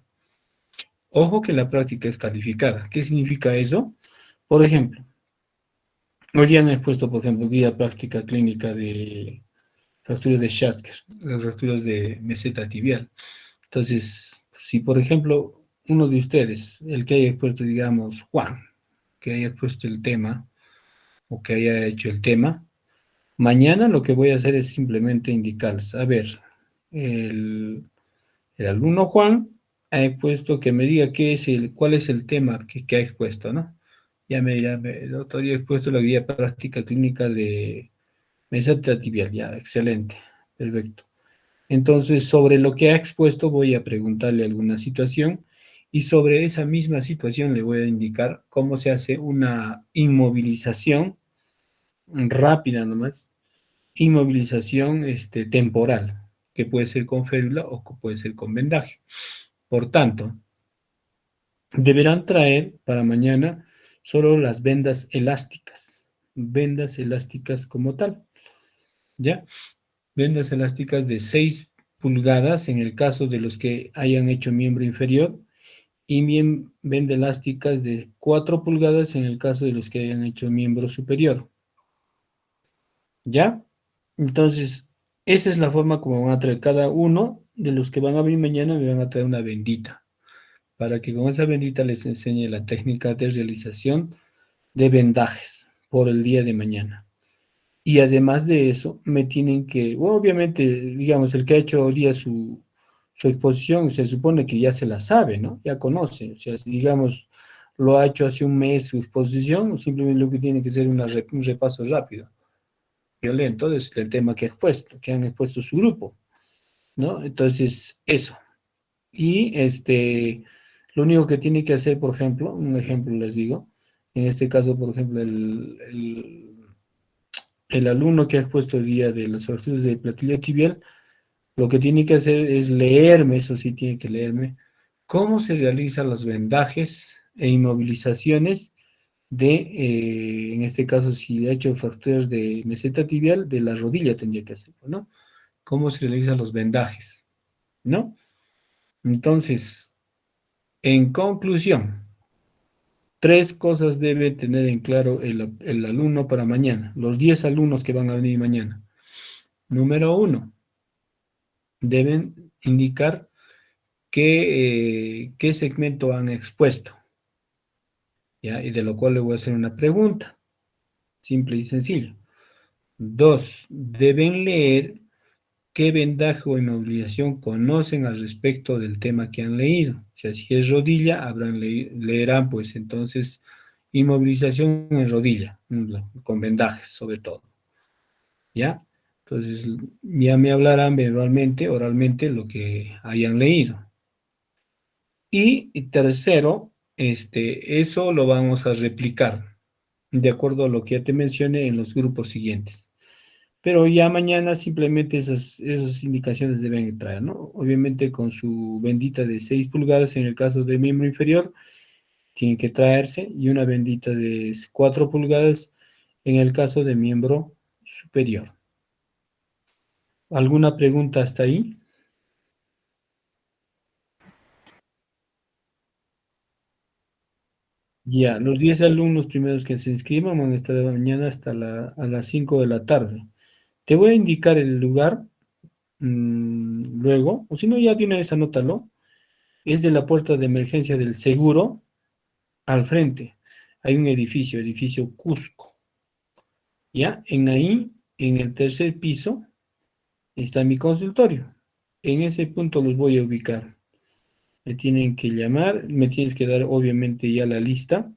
Ojo que la práctica es calificada. ¿Qué significa eso? Por ejemplo, hoy día han expuesto, por ejemplo, guía práctica clínica de fracturas de Schatzker, las fracturas de meseta tibial. Entonces, si por ejemplo uno de ustedes, el que haya expuesto, digamos, Juan, que haya expuesto el tema, o que haya hecho el tema, mañana lo que voy a hacer es simplemente indicarles, a ver, el alumno Juan ha expuesto, que me diga cuál es el tema que ha expuesto, ¿no? El doctor ya ha expuesto la guía práctica clínica de meseta tibial, ya, excelente, perfecto. Entonces, sobre lo que ha expuesto voy a preguntarle alguna situación y sobre esa misma situación le voy a indicar cómo se hace una inmovilización rápida nomás, inmovilización temporal, que puede ser con férula o que puede ser con vendaje. Por tanto, deberán traer para mañana solo las vendas elásticas como tal, ¿ya? Vendas elásticas de 6 pulgadas en el caso de los que hayan hecho miembro inferior y vendas elásticas de 4 pulgadas en el caso de los que hayan hecho miembro superior. ¿Ya? Entonces, esa es la forma como van a traer cada uno de los que van a venir mañana, me van a traer una bendita, para que con esa bendita les enseñe la técnica de realización de vendajes por el día de mañana. Y además de eso, me tienen que, obviamente, digamos, el que ha hecho hoy día su exposición, se supone que ya se la sabe, ¿no? Ya conoce, o sea, si, digamos, lo ha hecho hace un mes su exposición, simplemente lo que tiene que ser un repaso rápido, violento, es el tema que han expuesto su grupo, ¿no? Entonces, eso. Y lo único que tiene que hacer, por ejemplo, un ejemplo les digo, en este caso, por ejemplo, el alumno que ha expuesto el día de las fracturas de platillo tibial, lo que tiene que hacer es leerme, eso sí tiene que leerme, cómo se realizan los vendajes e inmovilizaciones en este caso, si ha hecho fracturas de meseta tibial, de la rodilla tendría que hacerlo, ¿no? Cómo se realizan los vendajes, ¿no? Entonces, en conclusión, 3 cosas debe tener en claro el alumno para mañana, los 10 alumnos que van a venir mañana. Número 1, deben indicar qué segmento han expuesto, ¿ya? Y de lo cual le voy a hacer una pregunta, simple y sencillo. 2, deben leer qué vendaje o inmovilización conocen al respecto del tema que han leído. O sea, si es rodilla, leerán pues entonces inmovilización en rodilla, con vendajes sobre todo, ¿ya? Entonces, ya me hablarán verbalmente, oralmente, lo que hayan leído. Y tercero, eso lo vamos a replicar, de acuerdo a lo que ya te mencioné en los grupos siguientes. Pero ya mañana simplemente esas indicaciones deben traer, ¿no? Obviamente con su bendita de 6 pulgadas en el caso de miembro inferior, tiene que traerse, y una bendita de 4 pulgadas en el caso de miembro superior. ¿Alguna pregunta hasta ahí? Ya, los 10 alumnos primeros que se inscriban van a estar de mañana hasta a las 5 de la tarde. Te voy a indicar el lugar luego, o si no, ya tienes, anótalo. Es de la puerta de emergencia del seguro al frente. Hay un edificio, edificio Cusco. ¿Ya? En el tercer piso, está mi consultorio. En ese punto los voy a ubicar. Me tienen que llamar, me tienes que dar obviamente ya la lista,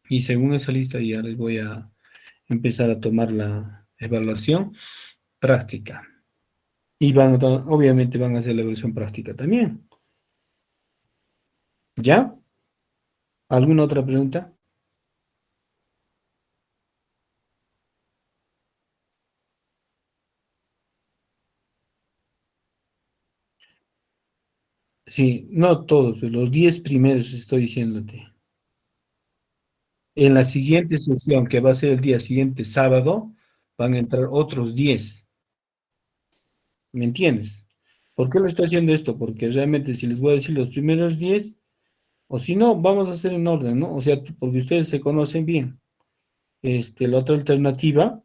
y según esa lista ya les voy a empezar a tomar la evaluación práctica. Y obviamente van a hacer la evaluación práctica también. ¿Ya? ¿Alguna otra pregunta? Sí, no todos, los 10 primeros estoy diciéndote. En la siguiente sesión, que va a ser el día siguiente, sábado, van a entrar otros 10. ¿Me entiendes? ¿Por qué lo estoy haciendo esto? Porque realmente si les voy a decir los primeros 10, o si no, vamos a hacer en orden, ¿no? O sea, porque ustedes se conocen bien. La otra alternativa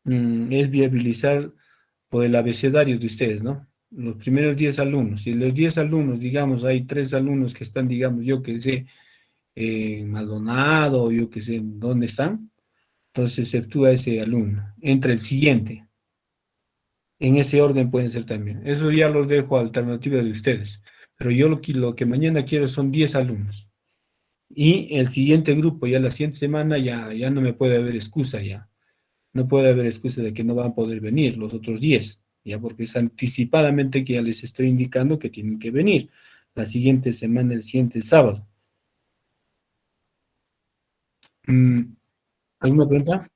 es viabilizar por el abecedario de ustedes, ¿no? Los primeros 10 alumnos. Si los 10 alumnos, digamos, hay 3 alumnos que están, digamos, yo que sé, en Maldonado, yo que sé, ¿dónde están? Entonces se actúa ese alumno. Entra el siguiente. En ese orden pueden ser también. Eso ya los dejo a alternativa de ustedes. Pero yo lo que mañana quiero son 10 alumnos. Y el siguiente grupo, ya la siguiente semana, ya no me puede haber excusa ya. No puede haber excusa de que no van a poder venir los otros 10, ya, porque es anticipadamente que ya les estoy indicando que tienen que venir la siguiente semana, el siguiente sábado. Mm, ¿Alguna pregunta?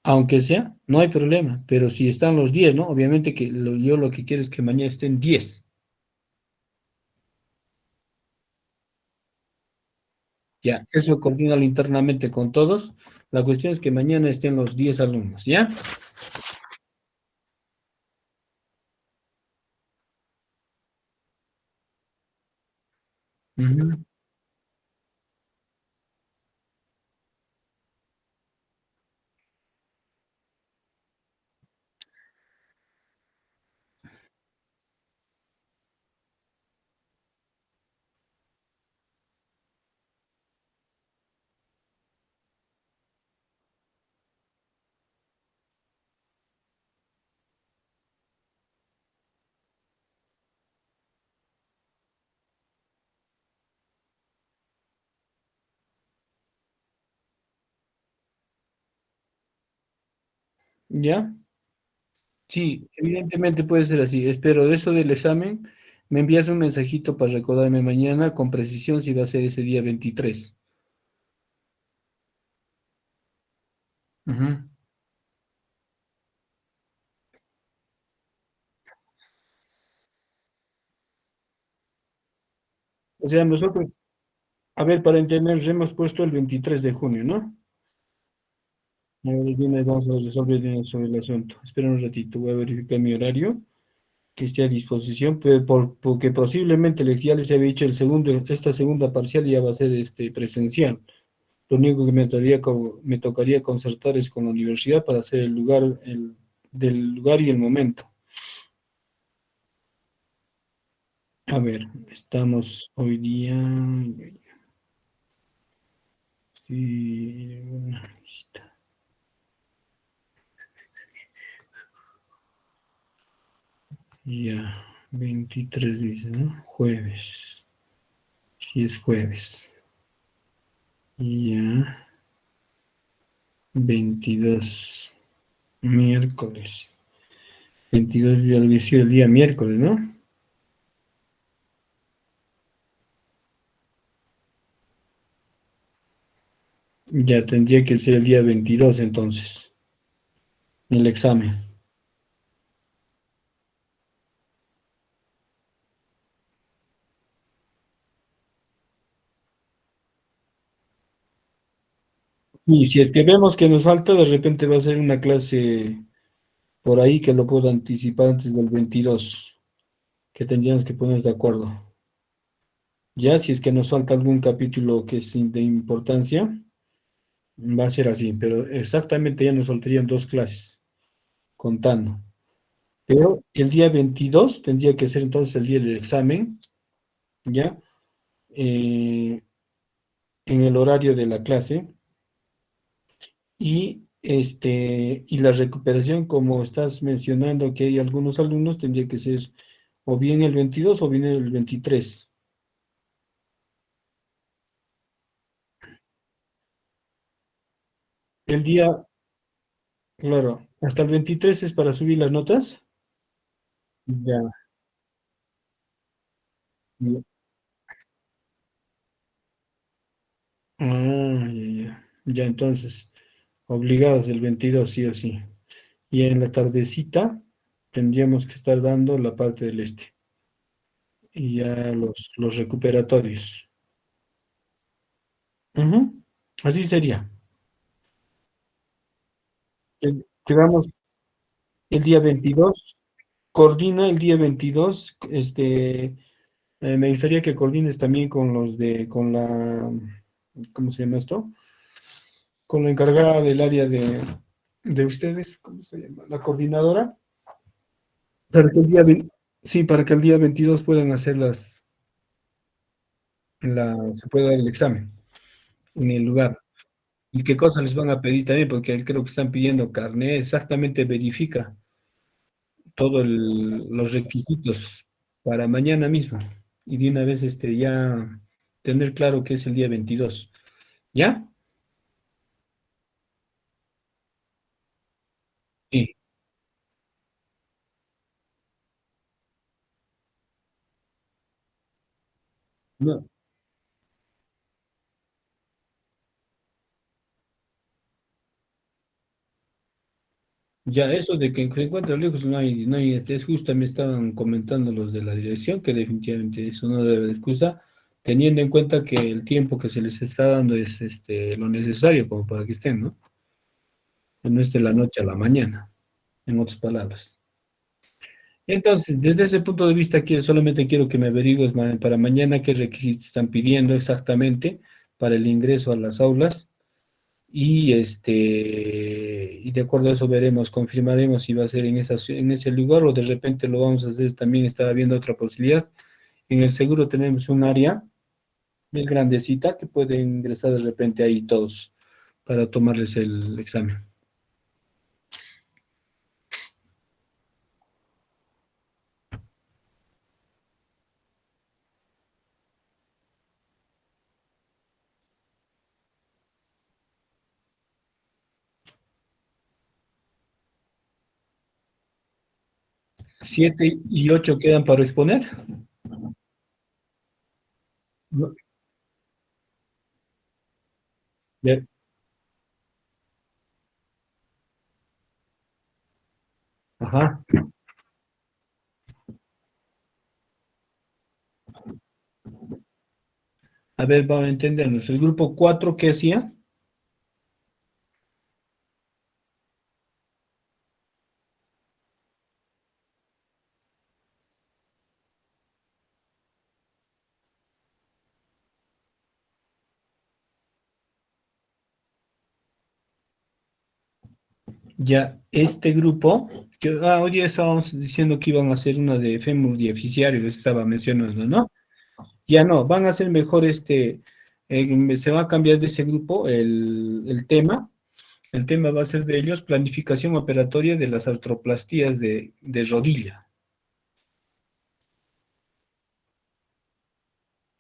Aunque sea, no hay problema, pero si están los 10, ¿no? Obviamente que yo lo que quiero es que mañana estén 10. Ya, eso coordínalo internamente con todos. La cuestión es que mañana estén los 10 alumnos, ¿ya? Ujú. ¿Ya? Sí, evidentemente puede ser así. Espero de eso del examen, me envías un mensajito para recordarme mañana con precisión si va a ser ese día 23. Ujú. O sea, nosotros, a ver, para entender, hemos puesto el 23 de junio, ¿no? A ver, viene, vamos a resolver bien sobre el asunto. Espera un ratito, voy a verificar mi horario, que esté a disposición, pero porque posiblemente ya les había dicho esta segunda parcial ya va a ser presencial. Lo único que me tocaría concertar es con la universidad para hacer el lugar, del lugar y el momento. A ver, estamos hoy día. Sí, Ya, 23 dice, ¿no? Jueves. Sí, es jueves. Ya, 22. Miércoles. 22 ya había sido el día miércoles, ¿no? Ya tendría que ser el día 22 entonces, el examen. Y si es que vemos que nos falta, de repente va a ser una clase por ahí que lo puedo anticipar antes del 22, que tendríamos que ponernos de acuerdo. Ya, si es que nos falta algún capítulo que es de importancia, va a ser así, pero exactamente ya nos faltarían dos clases, contando. Pero el día 22 tendría que ser entonces el día del examen, ¿ya? En el horario de la clase. Y la recuperación, como estás mencionando que hay algunos alumnos, tendría que ser o bien el 22 o bien el 23. El día, claro, hasta el 23 es para subir las notas. Ya, ya. Ya. Ya, entonces, obligados el 22 sí o sí. Y en la tardecita tendríamos que estar dando la parte del este y ya los recuperatorios. Ujú. Así sería. Quedamos el día 22. Coordina el día 22. Me gustaría que coordines también con con la, ¿cómo se llama esto? Con la encargada del área de ustedes, ¿cómo se llama? La coordinadora, para que el sí, para que el día 22 puedan hacer se pueda dar el examen en el lugar. ¿Y qué cosas les van a pedir también? Porque creo que están pidiendo carnet, exactamente verifica todos los requisitos para mañana mismo y de una vez ya tener claro que es el día 22. ¿Ya? Sí. No, ya eso de que se encuentra lejos no hay, es justo, me estaban comentando los de la dirección que definitivamente eso no debe de excusa, teniendo en cuenta que el tiempo que se les está dando es lo necesario como para que estén, ¿no? Que no es de la noche a la mañana, en otras palabras. Entonces, desde ese punto de vista, solamente quiero que me averigües para mañana qué requisitos están pidiendo exactamente para el ingreso a las aulas y de acuerdo a eso veremos, confirmaremos si va a ser en ese lugar o de repente lo vamos a hacer. También estaba viendo otra posibilidad. En el seguro tenemos un área muy grandecita que pueden ingresar de repente ahí todos para tomarles el examen. 7 y 8 quedan para exponer. No. Ya. Ajá. A ver, vamos a entendernos. El grupo 4, ¿qué hacía? Ya, este grupo, hoy día estábamos diciendo que iban a hacer una de fémur diaficiario, les estaba mencionando, ¿no? Ya no, van a hacer mejor se va a cambiar de ese grupo el tema. El tema va a ser de ellos, planificación operatoria de las artroplastías de rodilla.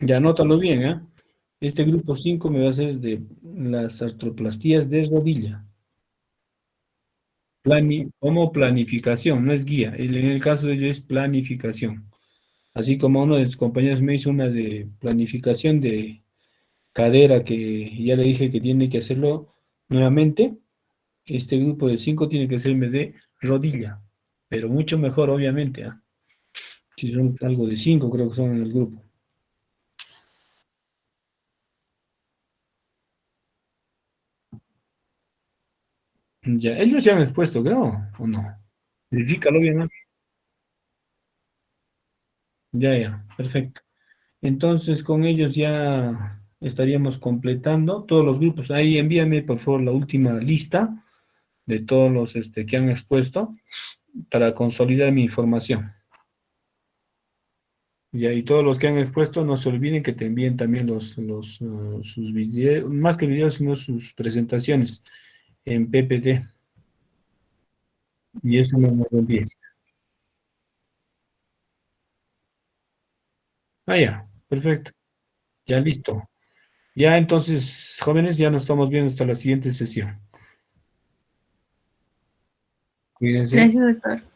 Ya anótalo bien, ¿eh? Este grupo 5 me va a hacer de las artroplastías de rodilla. Como planificación, no es guía. En el caso de ellos es planificación. Así como uno de sus compañeros me hizo una de planificación de cadera, que ya le dije que tiene que hacerlo nuevamente. Este grupo de 5 tiene que hacerme de rodilla, pero mucho mejor, obviamente. ¿Ah? Si son algo de 5, creo que son en el grupo. Ya, ellos ya han expuesto, creo, ¿o no? Verifícalo bien, ¿no? Ya, ya, perfecto. Entonces, con ellos ya estaríamos completando todos los grupos. Ahí envíame, por favor, la última lista de todos los que han expuesto para consolidar mi información. Y ahí todos los que han expuesto, no se olviden que te envíen también sus videos, más que videos, sino sus presentaciones en PPT. Y eso no lo envíes. Ah, ya, perfecto. Ya listo. Ya entonces, jóvenes, ya nos estamos viendo hasta la siguiente sesión. Cuídense. Gracias, doctor.